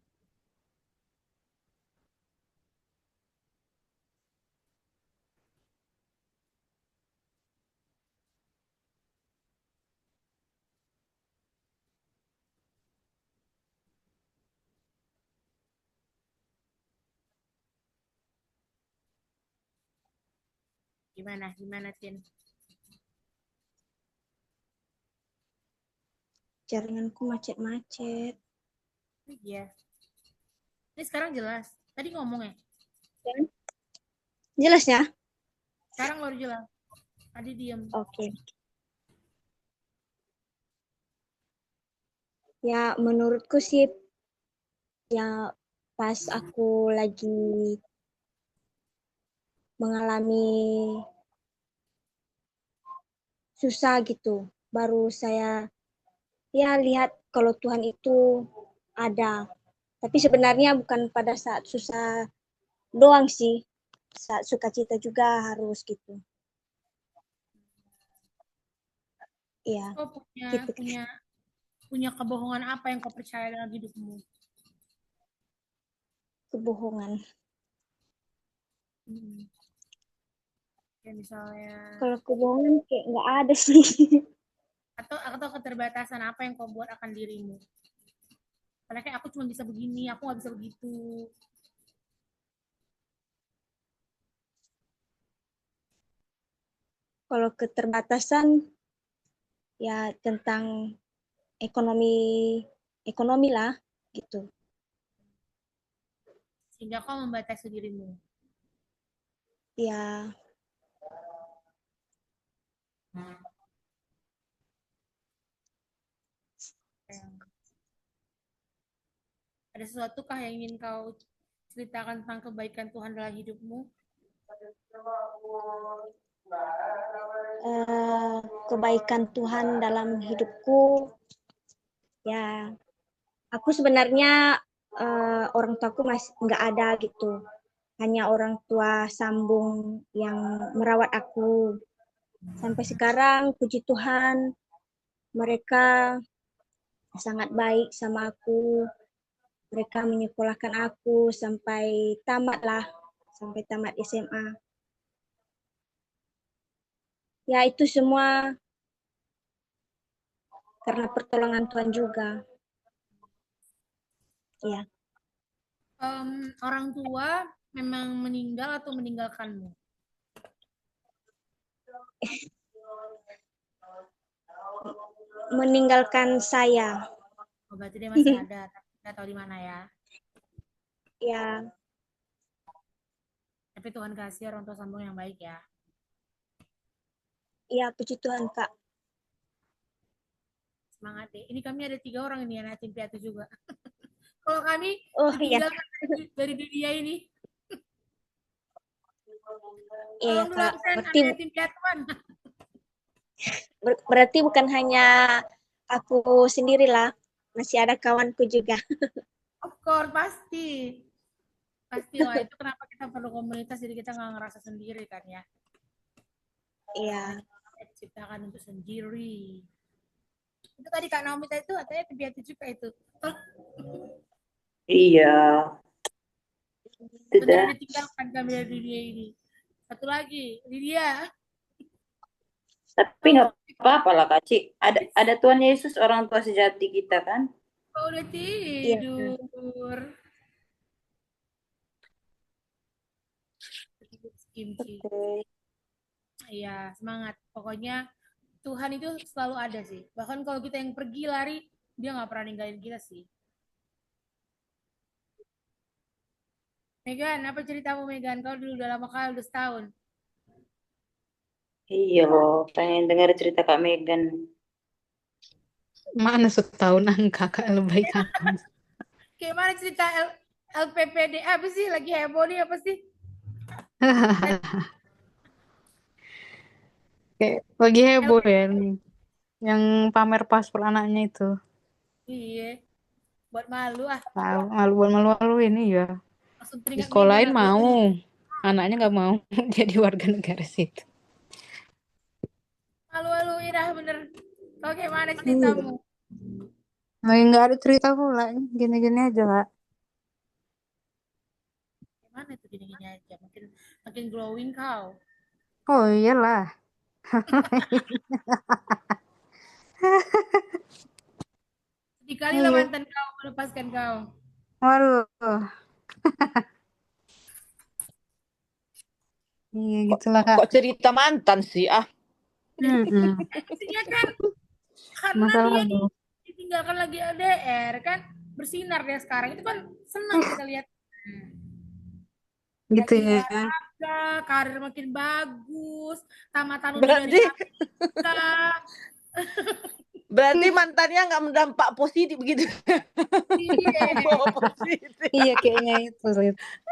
Gimana, Tin? Jaringanku macet-macet. Iya. Ini sekarang jelas. Tadi ngomong ya? Jelas ya? Sekarang baru jelas. Tadi diem. Oke. Ya, menurutku sih ya pas aku lagi mengalami susah gitu, baru saya ya lihat kalau Tuhan itu ada. Tapi sebenarnya bukan pada saat susah doang sih, saat sukacita juga harus gitu. Iya, Kau punya gitu. punya punya kebohongan apa yang kau percaya dalam hidupmu? Kebohongan. Ya misalnya Kalau kebohongan kayak nggak ada sih. atau keterbatasan apa yang kau buat akan dirimu? Karena kayak aku cuma bisa begini, aku nggak bisa begitu. Kalau keterbatasan ya tentang ekonomi lah gitu. Sehingga kau membatasi dirimu. Ya, Ada sesuatu kah yang ingin kau ceritakan tentang kebaikan Tuhan dalam hidupmu? kebaikan Tuhan dalam hidupku ya aku sebenarnya orang tuaku masih nggak ada gitu, hanya orang tua sambung yang merawat aku sampai sekarang. Puji Tuhan mereka sangat baik sama aku, mereka menyekolahkan aku sampai tamat SMA. Ya itu semua karena pertolongan Tuhan juga. Ya. Orang tua memang meninggal atau meninggalkanmu? Meninggalkan saya. Oh, berarti dia masih ada, tapi nggak tahu di mana ya. Ya, Tapi Tuhan kasih orang tua sambung yang baik ya. ya puji Tuhan Kak. Semangat deh. Ini kami ada 3 orang ini anak tim piatu juga. Kalau kami Oh iya. ditinggalkan dari dunia ini. Iya Tolong dulu Kak, absen berarti anak yatim piatu kan. berarti bukan hanya aku sendirilah, masih ada kawanku juga. Of course, pasti. Pastilah, itu kenapa kita perlu komunitas, jadi kita nggak ngerasa sendiri kan ya. Iya, Kita diciptakan untuk sendiri. Itu tadi Kak Naomi tadi itu katanya yatim piatu juga itu. Iya, itu Beneran dah. ditinggalkan kami dari dunia ini. Satu lagi, Lydia. Tapi nggak apa-apa lah Kak Ci. Ada Tuhan Yesus, orang tua sejati kita kan. Oh, udah iya. tidur. Kimchi. Iya, semangat. Pokoknya Tuhan itu selalu ada sih. Bahkan kalau kita yang pergi lari, dia nggak pernah ninggalin kita sih. Megan, apa ceritamu Megan? Kau dulu udah lama kali, udah setahun. Iya loh, pengen dengar cerita Kak Megan. Mana setahunan kakak lebay kakak. Kayak mana cerita LPPD? Apa sih? Lagi heboh nih apa sih? Kayak lagi heboh ya nih. Yang pamer paspor anaknya itu. Iya, buat malu ah. Malu ini ya. Langsung Di teringat sekolahin Megan aku. mau. Anaknya nggak mau jadi warga negara situ. Malu-malu Irah bener. Kau kayak mana ceritamu? Lagi nggak ada cerita pula. Gini-gini aja Kak. Gimana tuh gini-gini aja? Makin glowing kau. Oh iyalah. Sedih kali lah Iya. mantan kau melepaskan kau. Waduh. Iya gitulah Kak. Kok cerita mantan sih? Maksudnya kan karena Masa dia lalu. ditinggalkan lagi LDR kan, bersinar dia sekarang. Itu kan senang kita lihat. Gitu Jadi ya. olahraga, karir makin bagus, tamatan udah dari Amerika. Berarti mantannya nggak mendampak positif gitu. Iya. Bawa positif. Iya kayaknya itu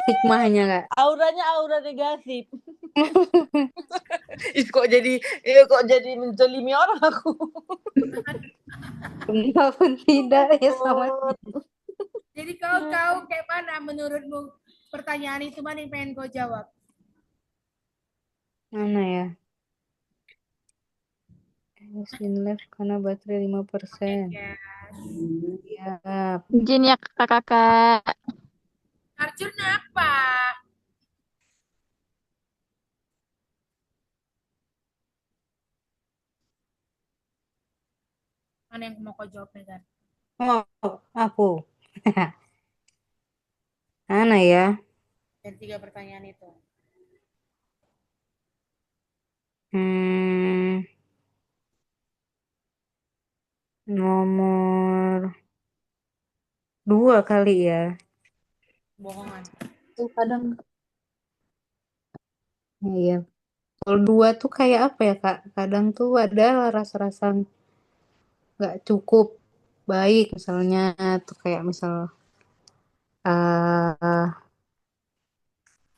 hikmahnya Kak. Auranya aura negatif. kok jadi menzalimi orang aku. Walaupun tidak ya sama. Jadi kau kayak mana menurutmu? Pertanyaan itu mana yang pengen kau jawab? Mana ya? Bismillah karena baterai 5%. Ya. Siap. Izin ya kakak-kakak. Arjun apa? Mana yang mau kau jawab Megan? Oh, aku. Mana ya? Dan 3 pertanyaan itu. Nomor 2 kali ya. Bohongan. Tuh kadang. Iya. Kalau 2 tuh kayak apa ya Kak? Kadang tuh ada rasa-rasa nggak cukup baik misalnya tuh kayak misal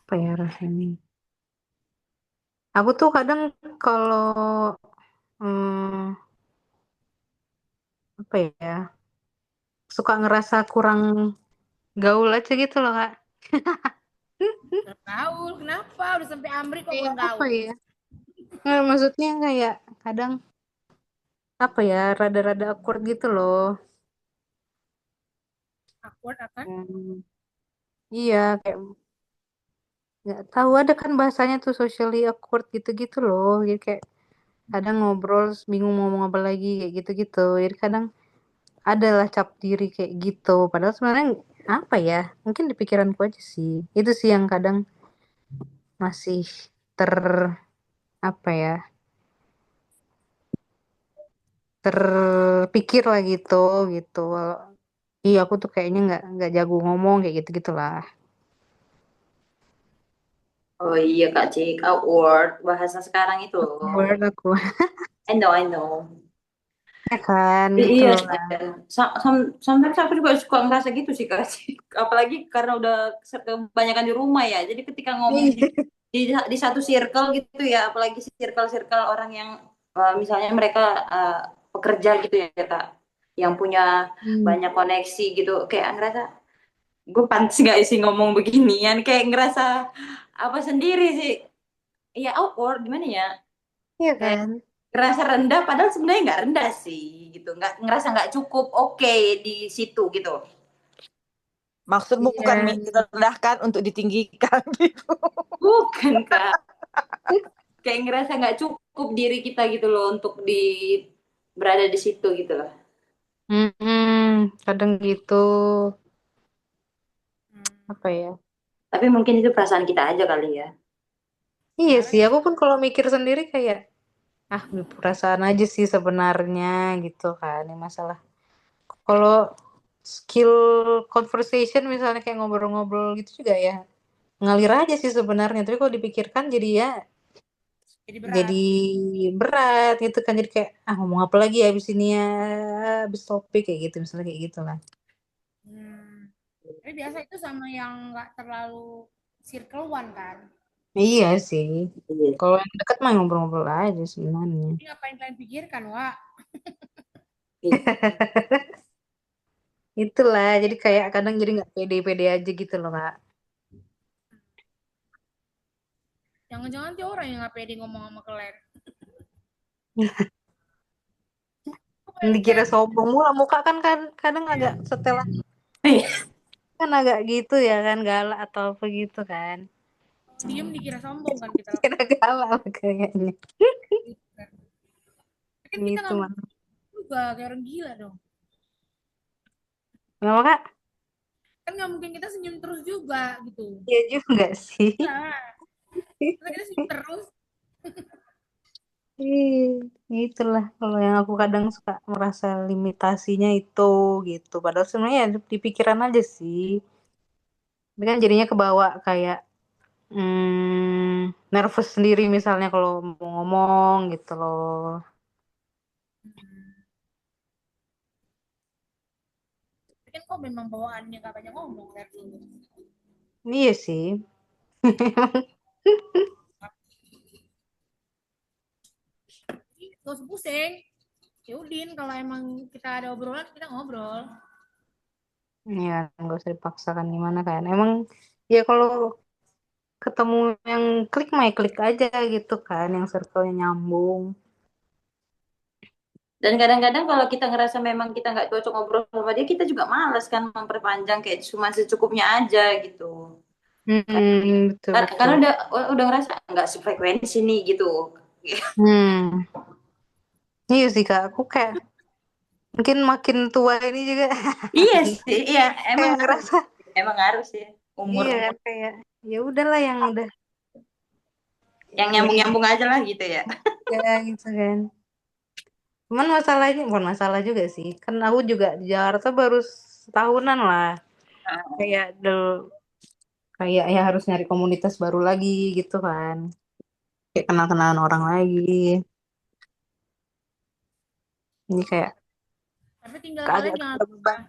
apa ya rasanya? Aku tuh kadang kalau apa ya? Suka ngerasa kurang gaul aja gitu loh Kak. Gaul, kenapa? Udah sampai Amri kok Kayak belum apa gaul? ya? Nggak, maksudnya kayak kadang apa ya? Rada-rada awkward gitu loh. Awkward akan? Iya, kayak nggak tahu ada kan bahasanya tuh socially awkward gitu-gitu loh. Jadi kayak kadang ngobrol bingung mau ngomong apa lagi kayak gitu-gitu. Jadi kadang adalah cap diri kayak gitu. Padahal sebenarnya apa ya? Mungkin di pikiranku aja sih. Itu sih yang kadang masih apa ya? Terpikir lah gitu. Iya aku tuh kayaknya nggak jago ngomong kayak gitu gitulah. Oh iya Kak Cik, awkward bahasa sekarang itu loh. Word aku. I know. Ya kan gitu Iya, loh. sometimes aku juga suka ngerasa gitu sih Kak Cik. Apalagi karena udah kebanyakan di rumah ya. Jadi ketika ngomong di di satu circle gitu ya, apalagi circle-circle orang yang misalnya mereka pekerja gitu ya Kak, yang punya banyak koneksi gitu, kayak ngerasa gue pantas gak sih ngomong beginian, kayak ngerasa apa sendiri sih, ya awkward gimana ya, Iya kayak kan? ngerasa rendah padahal sebenarnya nggak rendah sih gitu, nggak ngerasa nggak cukup oke di situ gitu. Maksudmu bukan Iya. direndahkan untuk ditinggikan gitu. Bukan Kak, kayak ngerasa nggak cukup diri kita gitu loh untuk berada di situ gitu loh. Kadang gitu. Hmm, Apa ya? Tapi mungkin itu perasaan kita aja kali ya. Iya sebenarnya sih, aku pun kalau mikir sendiri kayak, perasaan aja sih sebenarnya gitu kan. Ini masalah. Kalau skill conversation misalnya kayak ngobrol-ngobrol gitu juga ya, ngalir aja sih sebenarnya. Tapi kalau dipikirkan jadi ya, jadi berat. jadi berat gitu kan. Jadi kayak, ngomong apa lagi ya abis ini ya, abis topik kayak gitu. Misalnya kayak gitu lah. Hmm. Tapi biasa itu sama yang nggak terlalu circle one kan. Iya sih. Iya. Kalau yang deket mah ngobrol-ngobrol aja sebenarnya. Jadi ngapain kalian pikirkan, Wak? Itulah, jadi kayak kadang jadi nggak pede-pede aja gitu loh, Kak. Jangan-jangan dia orang yang nggak pede ngomong sama kalian. Dikira sombong mula, muka kan kadang agak setelan kan agak gitu ya kan, galak atau apa gitu kan. Diem dikira sombong kan kita. Kira galak lah kayaknya. Kan kita Gitu nggak mah. mungkin juga kayak orang gila dong. Kenapa, Kak? Kan nggak mungkin kita senyum terus juga gitu. Iya juga sih. Nah, kita senyum terus. Itulah kalau yang aku kadang suka merasa limitasinya itu gitu. Padahal sebenarnya ya di pikiran aja sih. Tapi kan jadinya kebawa kayak nervous sendiri misalnya kalau mau ngomong gitu loh. Tapi kan kok memang bawaannya nggak banyak ngomong dari dulu. Iya sih. Jadi gak usah pusing. Ya udin, kalau emang kita ada obrolan, kita ngobrol. Ya, nggak usah dipaksakan gimana kan. Emang ya kalau ketemu yang klik mah ya klik aja gitu kan, yang circle-nya nyambung. Dan kadang-kadang kalau kita ngerasa memang kita nggak cocok ngobrol sama dia, kita juga malas kan memperpanjang, kayak cuma secukupnya aja gitu. Betul Karena betul. udah ngerasa nggak sefrekuensi nih gitu. Hmm, iya sih Kak, aku kayak mungkin makin tua ini juga Iya sih, iya emang kayak harus, ngerasa emang harus ya umur iya kan kayak ya udahlah yang udah yang nyambung-nyambung aja lah gitu ya. ya gitu kan. Cuman masalahnya bukan masalah juga sih. Kan aku juga di Jakarta baru setahunan lah. Kayak kayak ya harus nyari komunitas baru lagi gitu kan. Kayak kenal-kenalan orang lagi. Ini kayak Tapi tinggal agak kalian jangan ada beban.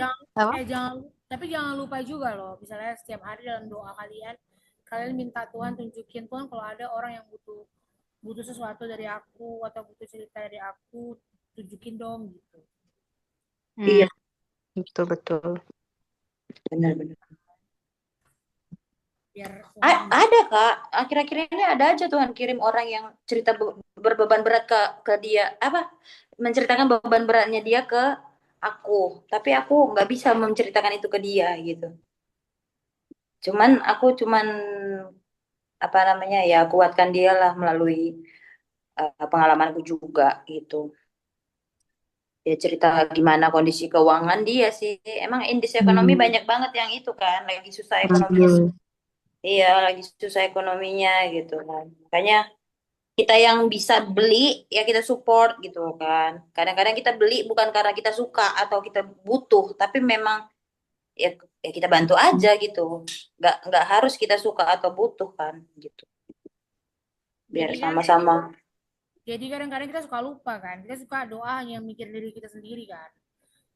jangan Apa? jangan tapi jangan lupa juga loh, misalnya setiap hari dalam doa kalian minta Tuhan tunjukin, Tuhan kalau ada orang yang butuh butuh sesuatu dari aku atau butuh cerita dari aku, tunjukin dong gitu. Iya, Betul betul. benar-benar. Biar Tuhan Ada Kak, akhir-akhir ini ada aja Tuhan kirim orang yang cerita berbeban berat ke dia, apa menceritakan beban beratnya dia ke aku, tapi aku nggak bisa menceritakan itu ke dia gitu. Aku cuman apa namanya ya, kuatkan dia lah melalui pengalamanku juga gitu. Ya cerita gimana kondisi keuangan dia sih. Emang indeks ekonomi banyak banget yang itu kan, lagi susah ekonominya. Iya, lagi susah ekonominya gitu kan. Makanya kita yang bisa beli ya kita support gitu kan. Kadang-kadang kita beli bukan karena kita suka atau kita butuh, tapi memang ya, ya kita bantu aja gitu. Nggak harus kita suka atau butuh kan gitu. Biar jadi kan sama-sama. jadi kadang-kadang kita suka lupa kan, kita suka doa yang mikir diri kita sendiri kan.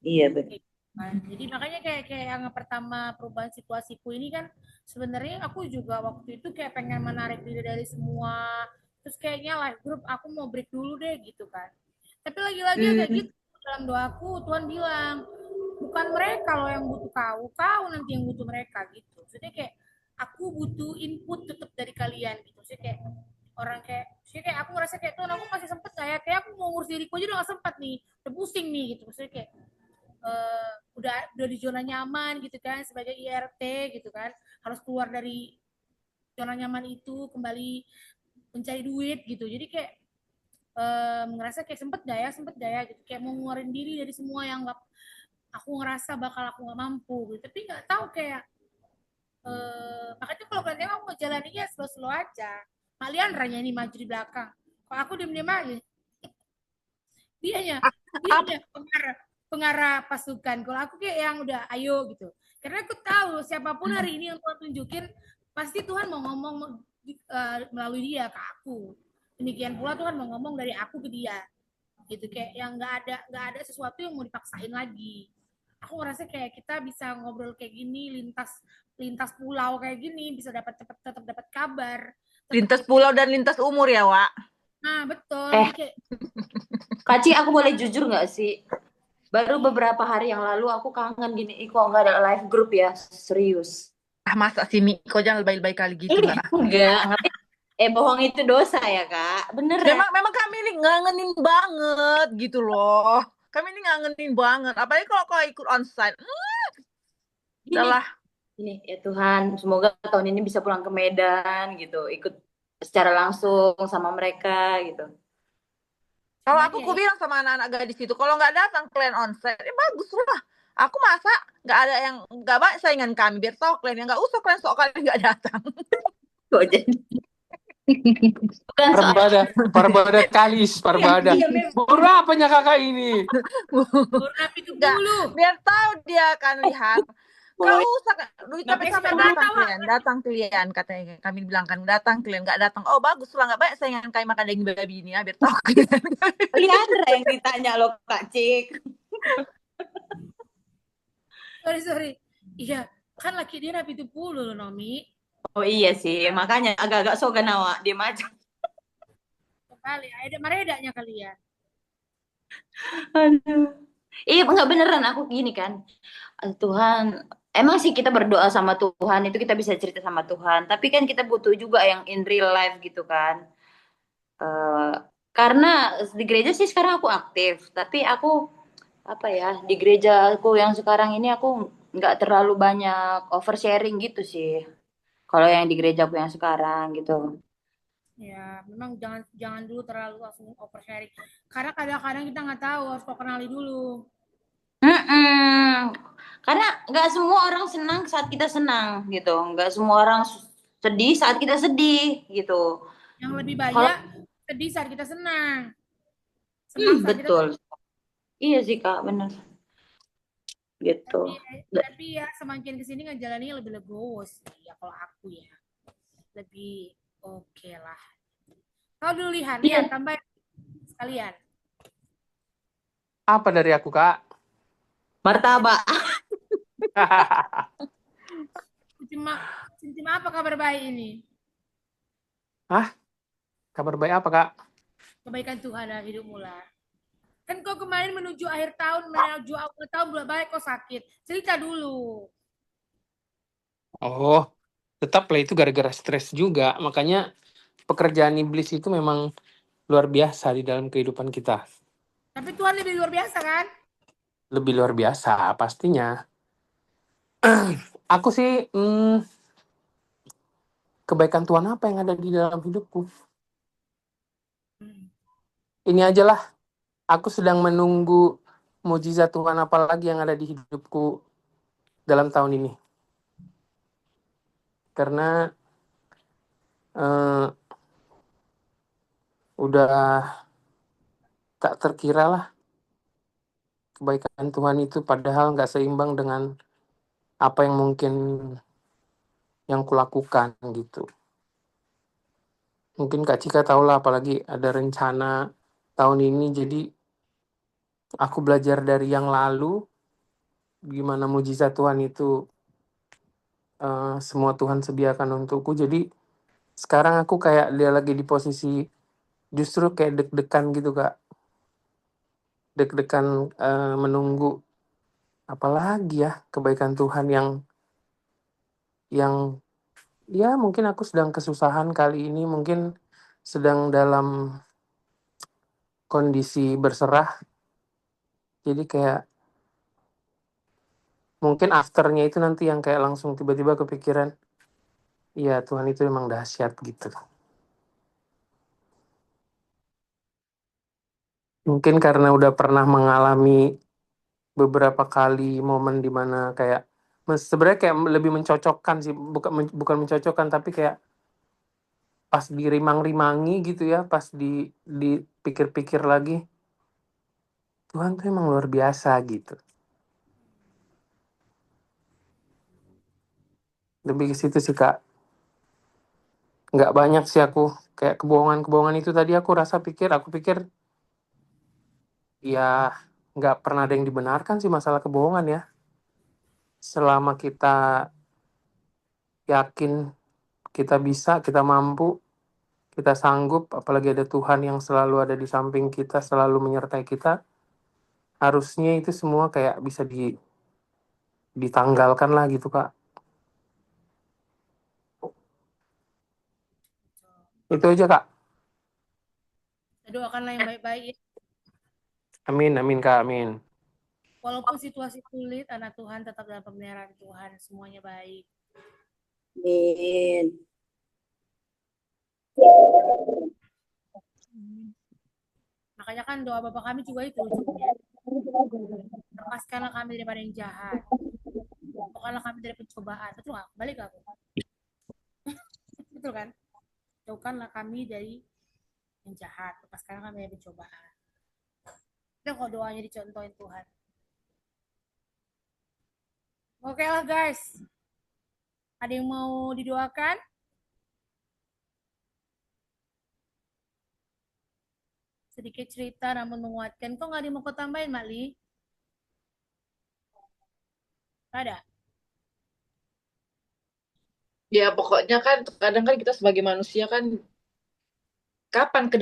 Iya betul. kan. Jadi makanya kayak kayak yang pertama perubahan situasiku ini kan sebenarnya aku juga waktu itu kayak pengen menarik diri dari semua, terus kayaknya live group aku mau break dulu deh gitu kan. Tapi lagi-lagi kayak gitu dalam doaku Tuhan bilang bukan mereka loh yang butuh kau, kau nanti yang butuh mereka gitu. Maksudnya kayak aku butuh input tetap dari kalian gitu. Maksudnya kayak orang kayak, maksudnya kayak aku ngerasa kayak Tuhan aku masih sempet kayak kayak aku mau ngurus diriku aja udah gak sempat nih, udah pusing nih gitu. Maksudnya kayak udah di zona nyaman gitu kan sebagai IRT gitu kan, harus keluar dari zona nyaman itu kembali mencari duit gitu. Jadi kayak ngerasa kayak sempet gak ya gitu, kayak mau ngeluarin diri dari semua yang nggak aku ngerasa bakal aku nggak mampu gitu. Tapi nggak tahu kayak makanya kalau kalian tengok aku ngejalaninnya slow-slow aja. Kalian Ranya ini maju di belakang, kalau aku diem-diem aja. Dianya pengarah pasukan, kalau aku kayak yang udah ayo gitu, karena aku tahu siapapun hari ini yang Tuhan tunjukin pasti Tuhan mau ngomong melalui dia ke aku, demikian pula Tuhan mau ngomong dari aku ke dia gitu. Kayak yang nggak ada sesuatu yang mau dipaksain lagi. Aku ngerasa kayak kita bisa ngobrol kayak gini lintas pulau kayak gini, bisa tetap dapat kabar. Lintas pulau dan lintas umur ya, Wak. Nah betul. Kayak Kak Ci, aku boleh jujur nggak sih? Baru beberapa hari yang lalu aku kangen gini, kok nggak ada live group ya? Serius. Masa sih, Mi? Kok jangan lebay-lebay kali gitu lah. Enggak. Bohong itu dosa ya, Kak. Bener ya? Memang kami ini ngangenin banget gitu loh. Kami ini ngangenin banget. Apalagi kalau ikut onsite. Udahlah. Ini ya Tuhan, semoga tahun ini bisa pulang ke Medan gitu, ikut secara langsung sama mereka gitu. Kalau aku bilang sama anak-anak gadis itu, kalau nggak datang kalian onsite, bagus lah. Aku masa nggak ada yang nggak banyak saingan kami, biar tahu kalian yang nggak usah kalian soal kalian nggak datang. Kok jadi? Bukan Parbada kalis, parbada. Berapanya kakak ini? Berapa itu dulu? Biar tahu dia akan lihat. Gak usah, duit kami sampai datang kalian katanya. Kami bilang kan datang kalian, nggak datang. Oh bagus lah, nggak banyak saingan kami makan daging babi ini ya, biar tahu kalian. Liandra yang ditanya loh Kak Cik. Sorry. Iya, kan laki dia rapi 70 loh, Nomi. Oh iya sih, makanya agak-agak sogan awak, diam aja. Kali, ada maredanya kali ya. Aduh. Iya, nggak beneran aku gini kan. Tuhan, emang sih kita berdoa sama Tuhan, itu kita bisa cerita sama Tuhan. Tapi kan kita butuh juga yang in real life gitu kan. Karena di gereja sih sekarang aku aktif, tapi aku apa ya, di gereja aku yang sekarang ini aku nggak terlalu banyak oversharing gitu sih. Kalau yang di gereja aku yang sekarang gitu. Ya, memang jangan dulu terlalu langsung oversharing. Karena kadang-kadang kita nggak tahu, harus kau kenali dulu. Karena nggak semua orang senang saat kita senang gitu, nggak semua orang sedih saat kita sedih gitu. Yang lebih banyak sedih saat kita senang. Senang saat betul. Kita... Iya sih Kak, benar. Gitu. Tapi ya semakin kesini ngejalaninnya lebih legowo sih ya kalau aku ya. Lebih oke lah. Kau dulu lihat tambah sekalian. Apa dari aku, Kak? Martabak. Cuma apa kabar baik ini? Hah? Kabar baik apa, Kak? Kebaikan Tuhan dalam hidupmu lah. Kan kau kemarin menuju akhir tahun, menuju awal tahun bulan baik kau sakit. Cerita dulu. Oh, tetaplah itu gara-gara stres juga. Makanya pekerjaan iblis itu memang luar biasa di dalam kehidupan kita. Tapi Tuhan lebih luar biasa kan? Lebih luar biasa, pastinya. Aku sih, kebaikan Tuhan apa yang ada di dalam hidupku? Ini aja lah. Aku sedang menunggu mujizat Tuhan apa lagi yang ada di hidupku dalam tahun ini. Karena udah tak terkira lah kebaikan Tuhan itu, padahal nggak seimbang dengan apa yang mungkin yang kulakukan gitu. Mungkin Kak Cika tahu lah, apalagi ada rencana tahun ini, jadi aku belajar dari yang lalu gimana mujizat Tuhan itu semua Tuhan sediakan untukku. Jadi sekarang aku kayak dia lagi di posisi justru kayak deg-degan gitu Kak. Deg-degan menunggu apalagi ya kebaikan Tuhan yang ya mungkin aku sedang kesusahan kali ini, mungkin sedang dalam kondisi berserah. Jadi kayak mungkin afternya itu nanti yang kayak langsung tiba-tiba kepikiran, iya Tuhan itu emang dahsyat gitu. Mungkin karena udah pernah mengalami beberapa kali momen di mana kayak sebenarnya kayak lebih mencocokkan sih, bukan mencocokkan tapi kayak pas dirimang-rimangi gitu ya, pas dipikir-pikir lagi, Tuhan tuh emang luar biasa gitu. Lebih ke situ sih Kak. Nggak banyak sih aku kayak kebohongan itu tadi aku pikir ya nggak pernah ada yang dibenarkan sih masalah kebohongan ya. Selama kita yakin kita bisa, kita mampu, kita sanggup, apalagi ada Tuhan yang selalu ada di samping kita, selalu menyertai kita, harusnya itu semua kayak bisa ditanggalkan lah gitu Kak. Itu aja Kak. Doakanlah yang baik-baik ya. Amin, amin Kak, amin. Walaupun situasi sulit, anak Tuhan tetap dalam pemeliharaan Tuhan, semuanya baik. Amin. Makanya kan doa Bapak kami juga itu ujungnya. Lepaskanlah kami daripada yang jahat. Jauhkanlah kami dari pencobaan. Betul nggak? Balik aku. Betul kan? Jauhkanlah kami dari yang jahat. Lepaskanlah kami dari pencobaan. Itu kok doanya dicontohin Tuhan. Oke lah guys. Ada yang mau didoakan? Sedikit cerita namun menguatkan. Kok nggak ada yang mau kau tambahin, Mak Li? Ada? Ya pokoknya kan kadang kan kita sebagai manusia kan kapan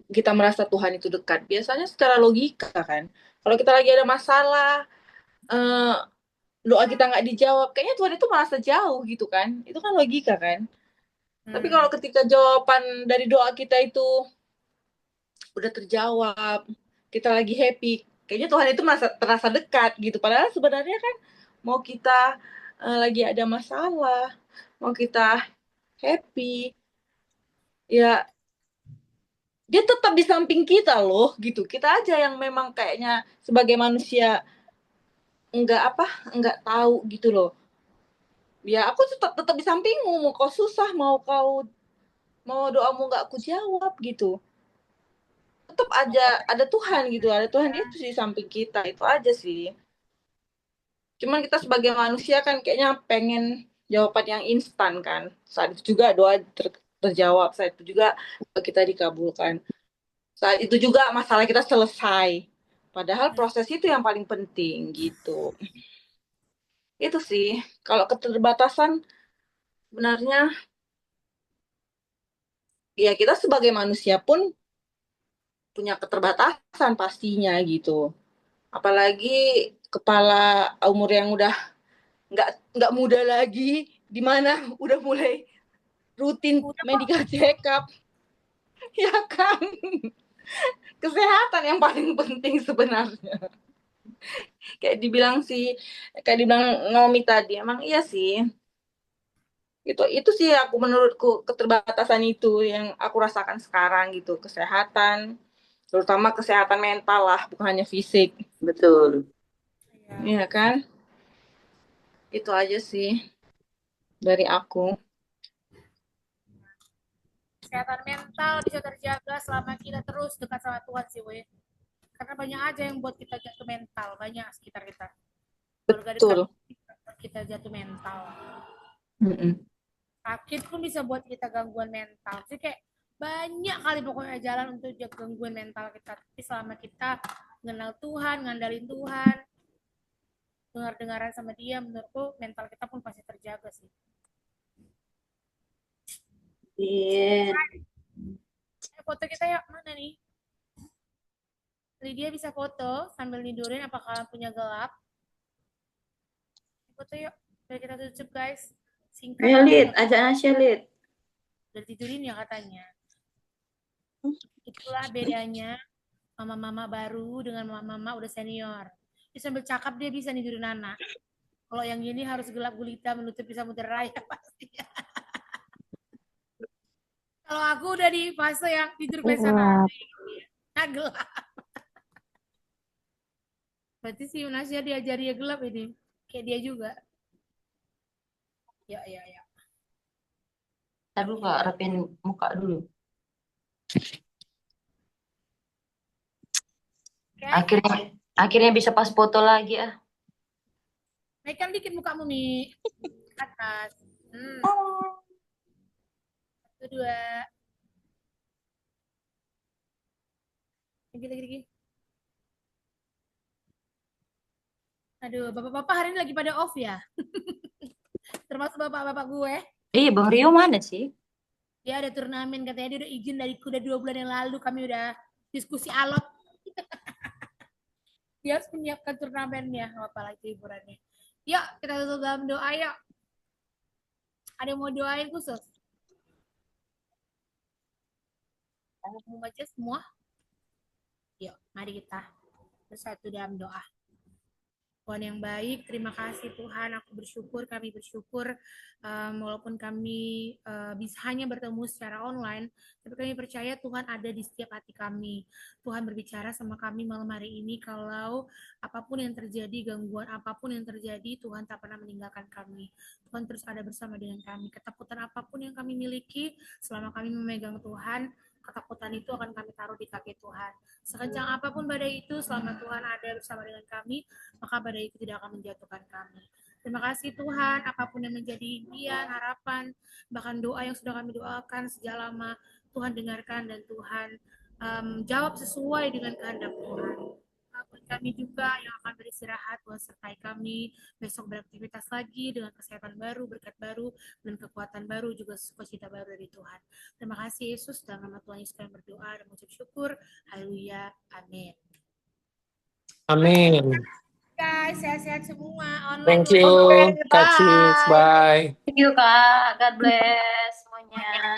kita merasa Tuhan itu dekat? Biasanya secara logika kan. Kalau kita lagi ada masalah, doa kita nggak dijawab, kayaknya Tuhan itu merasa jauh gitu kan. Itu kan logika kan. Tapi kalau ketika jawaban dari doa kita itu udah terjawab, kita lagi happy, kayaknya Tuhan itu terasa dekat gitu. Padahal sebenarnya kan mau kita lagi ada masalah, mau kita happy, ya dia tetap di samping kita loh gitu. Kita aja yang memang kayaknya sebagai manusia nggak tahu gitu loh. Ya aku tetap di sampingmu, mau kau susah, mau doamu nggak aku jawab gitu. Tetap aja ada Tuhan gitu, ada Tuhan itu di samping kita, itu aja sih. Cuman kita sebagai manusia kan kayaknya pengen jawaban yang instan kan. Saat itu juga doa terjawab, saat itu juga kita dikabulkan. Saat itu juga masalah kita selesai. Padahal proses itu yang paling penting gitu. Itu sih, kalau keterbatasan sebenarnya ya kita sebagai manusia pun punya keterbatasan pastinya gitu. Apalagi kepala umur yang udah nggak muda lagi, di mana udah mulai rutin medical check up, ya kan? Kesehatan yang paling penting sebenarnya. Kayak dibilang Naomi tadi, emang iya sih. Itu sih menurutku keterbatasan itu yang aku rasakan sekarang gitu, kesehatan, terutama kesehatan mental lah, bukan hanya fisik. Betul. Iya kan? Itu aja sih dari aku. Kesehatan mental bisa terjaga selama kita terus dekat sama Tuhan sih, Wei. Karena banyak aja yang buat kita jatuh mental, banyak sekitar kita. Betul. Kita jatuh mental. Sakit pun bisa buat kita gangguan mental. Jadi kayak banyak kali pokoknya jalan untuk jaga gangguan mental kita. Tapi selama kita mengenal Tuhan, ngandalin Tuhan, dengar-dengaran sama dia, menurutku mental kita pun pasti terjaga sih. Iya. Foto kita yuk, mana nih? Lydia bisa foto sambil tidurin, apakah punya gelap? Foto yuk, biar kita tutup guys. Singkat. Ayo Lid, ajak Nasya Lid. Udah tidurin ya katanya. Itulah bedanya mama-mama baru dengan mama-mama udah senior. Dia sambil cakap dia bisa tidurin anak. Kalau yang ini harus gelap gulita menutupi samudera raya pasti. Kalau aku udah di fase yang tidur bersama nah gelap. Berarti si Yunasya diajari ya gelap ini. Kayak dia juga. Ya. Ntar dulu Kak, rapiin muka dulu. Okay. Akhirnya bisa pas foto lagi ah. Naikkan dikit mukamu nih. Atas. Satu, dua. Lagi. Aduh, bapak-bapak hari ini lagi pada off ya. Termasuk bapak-bapak gue. Iya, Bang Rio mana sih? Dia ada turnamen, katanya dia udah izin dari udah 2 bulan yang lalu. Kami udah diskusi alot. Dia harus menyiapkan turnamennya. Apalagi hiburannya. Yuk, kita tutup dalam doa yuk. Ada yang mau doain khusus? Mau baca semua? Yuk, mari kita bersatu dalam doa. Tuhan yang baik, terima kasih Tuhan, kami bersyukur walaupun kami bisa hanya bertemu secara online, tapi kami percaya Tuhan ada di setiap hati kami. Tuhan berbicara sama kami malam hari ini, kalau apapun yang terjadi, gangguan apapun yang terjadi, Tuhan tak pernah meninggalkan kami. Tuhan terus ada bersama dengan kami. Ketakutan apapun yang kami miliki, selama kami memegang Tuhan, ketakutan itu akan kami taruh di kaki Tuhan. Sekencang apapun badai itu, selama Tuhan ada bersama dengan kami, maka badai itu tidak akan menjatuhkan kami. Terima kasih Tuhan, apapun yang menjadi impian, harapan, bahkan doa yang sudah kami doakan sejak lama, Tuhan dengarkan dan Tuhan jawab sesuai dengan kehendak Tuhan. Kami juga yang akan beristirahat, Tuhan sertai kami besok beraktivitas lagi dengan kesehatan baru, berkat baru, dan kekuatan baru, juga sukacita baru dari Tuhan. Terima kasih Yesus, dalam nama Tuhan Yesus kami berdoa dan mengucap syukur. Haleluya, amin. Amin. Guys, sehat-sehat semua. Online. Thank you, Kak Cis. Bye. Thank you Kak, God bless semuanya.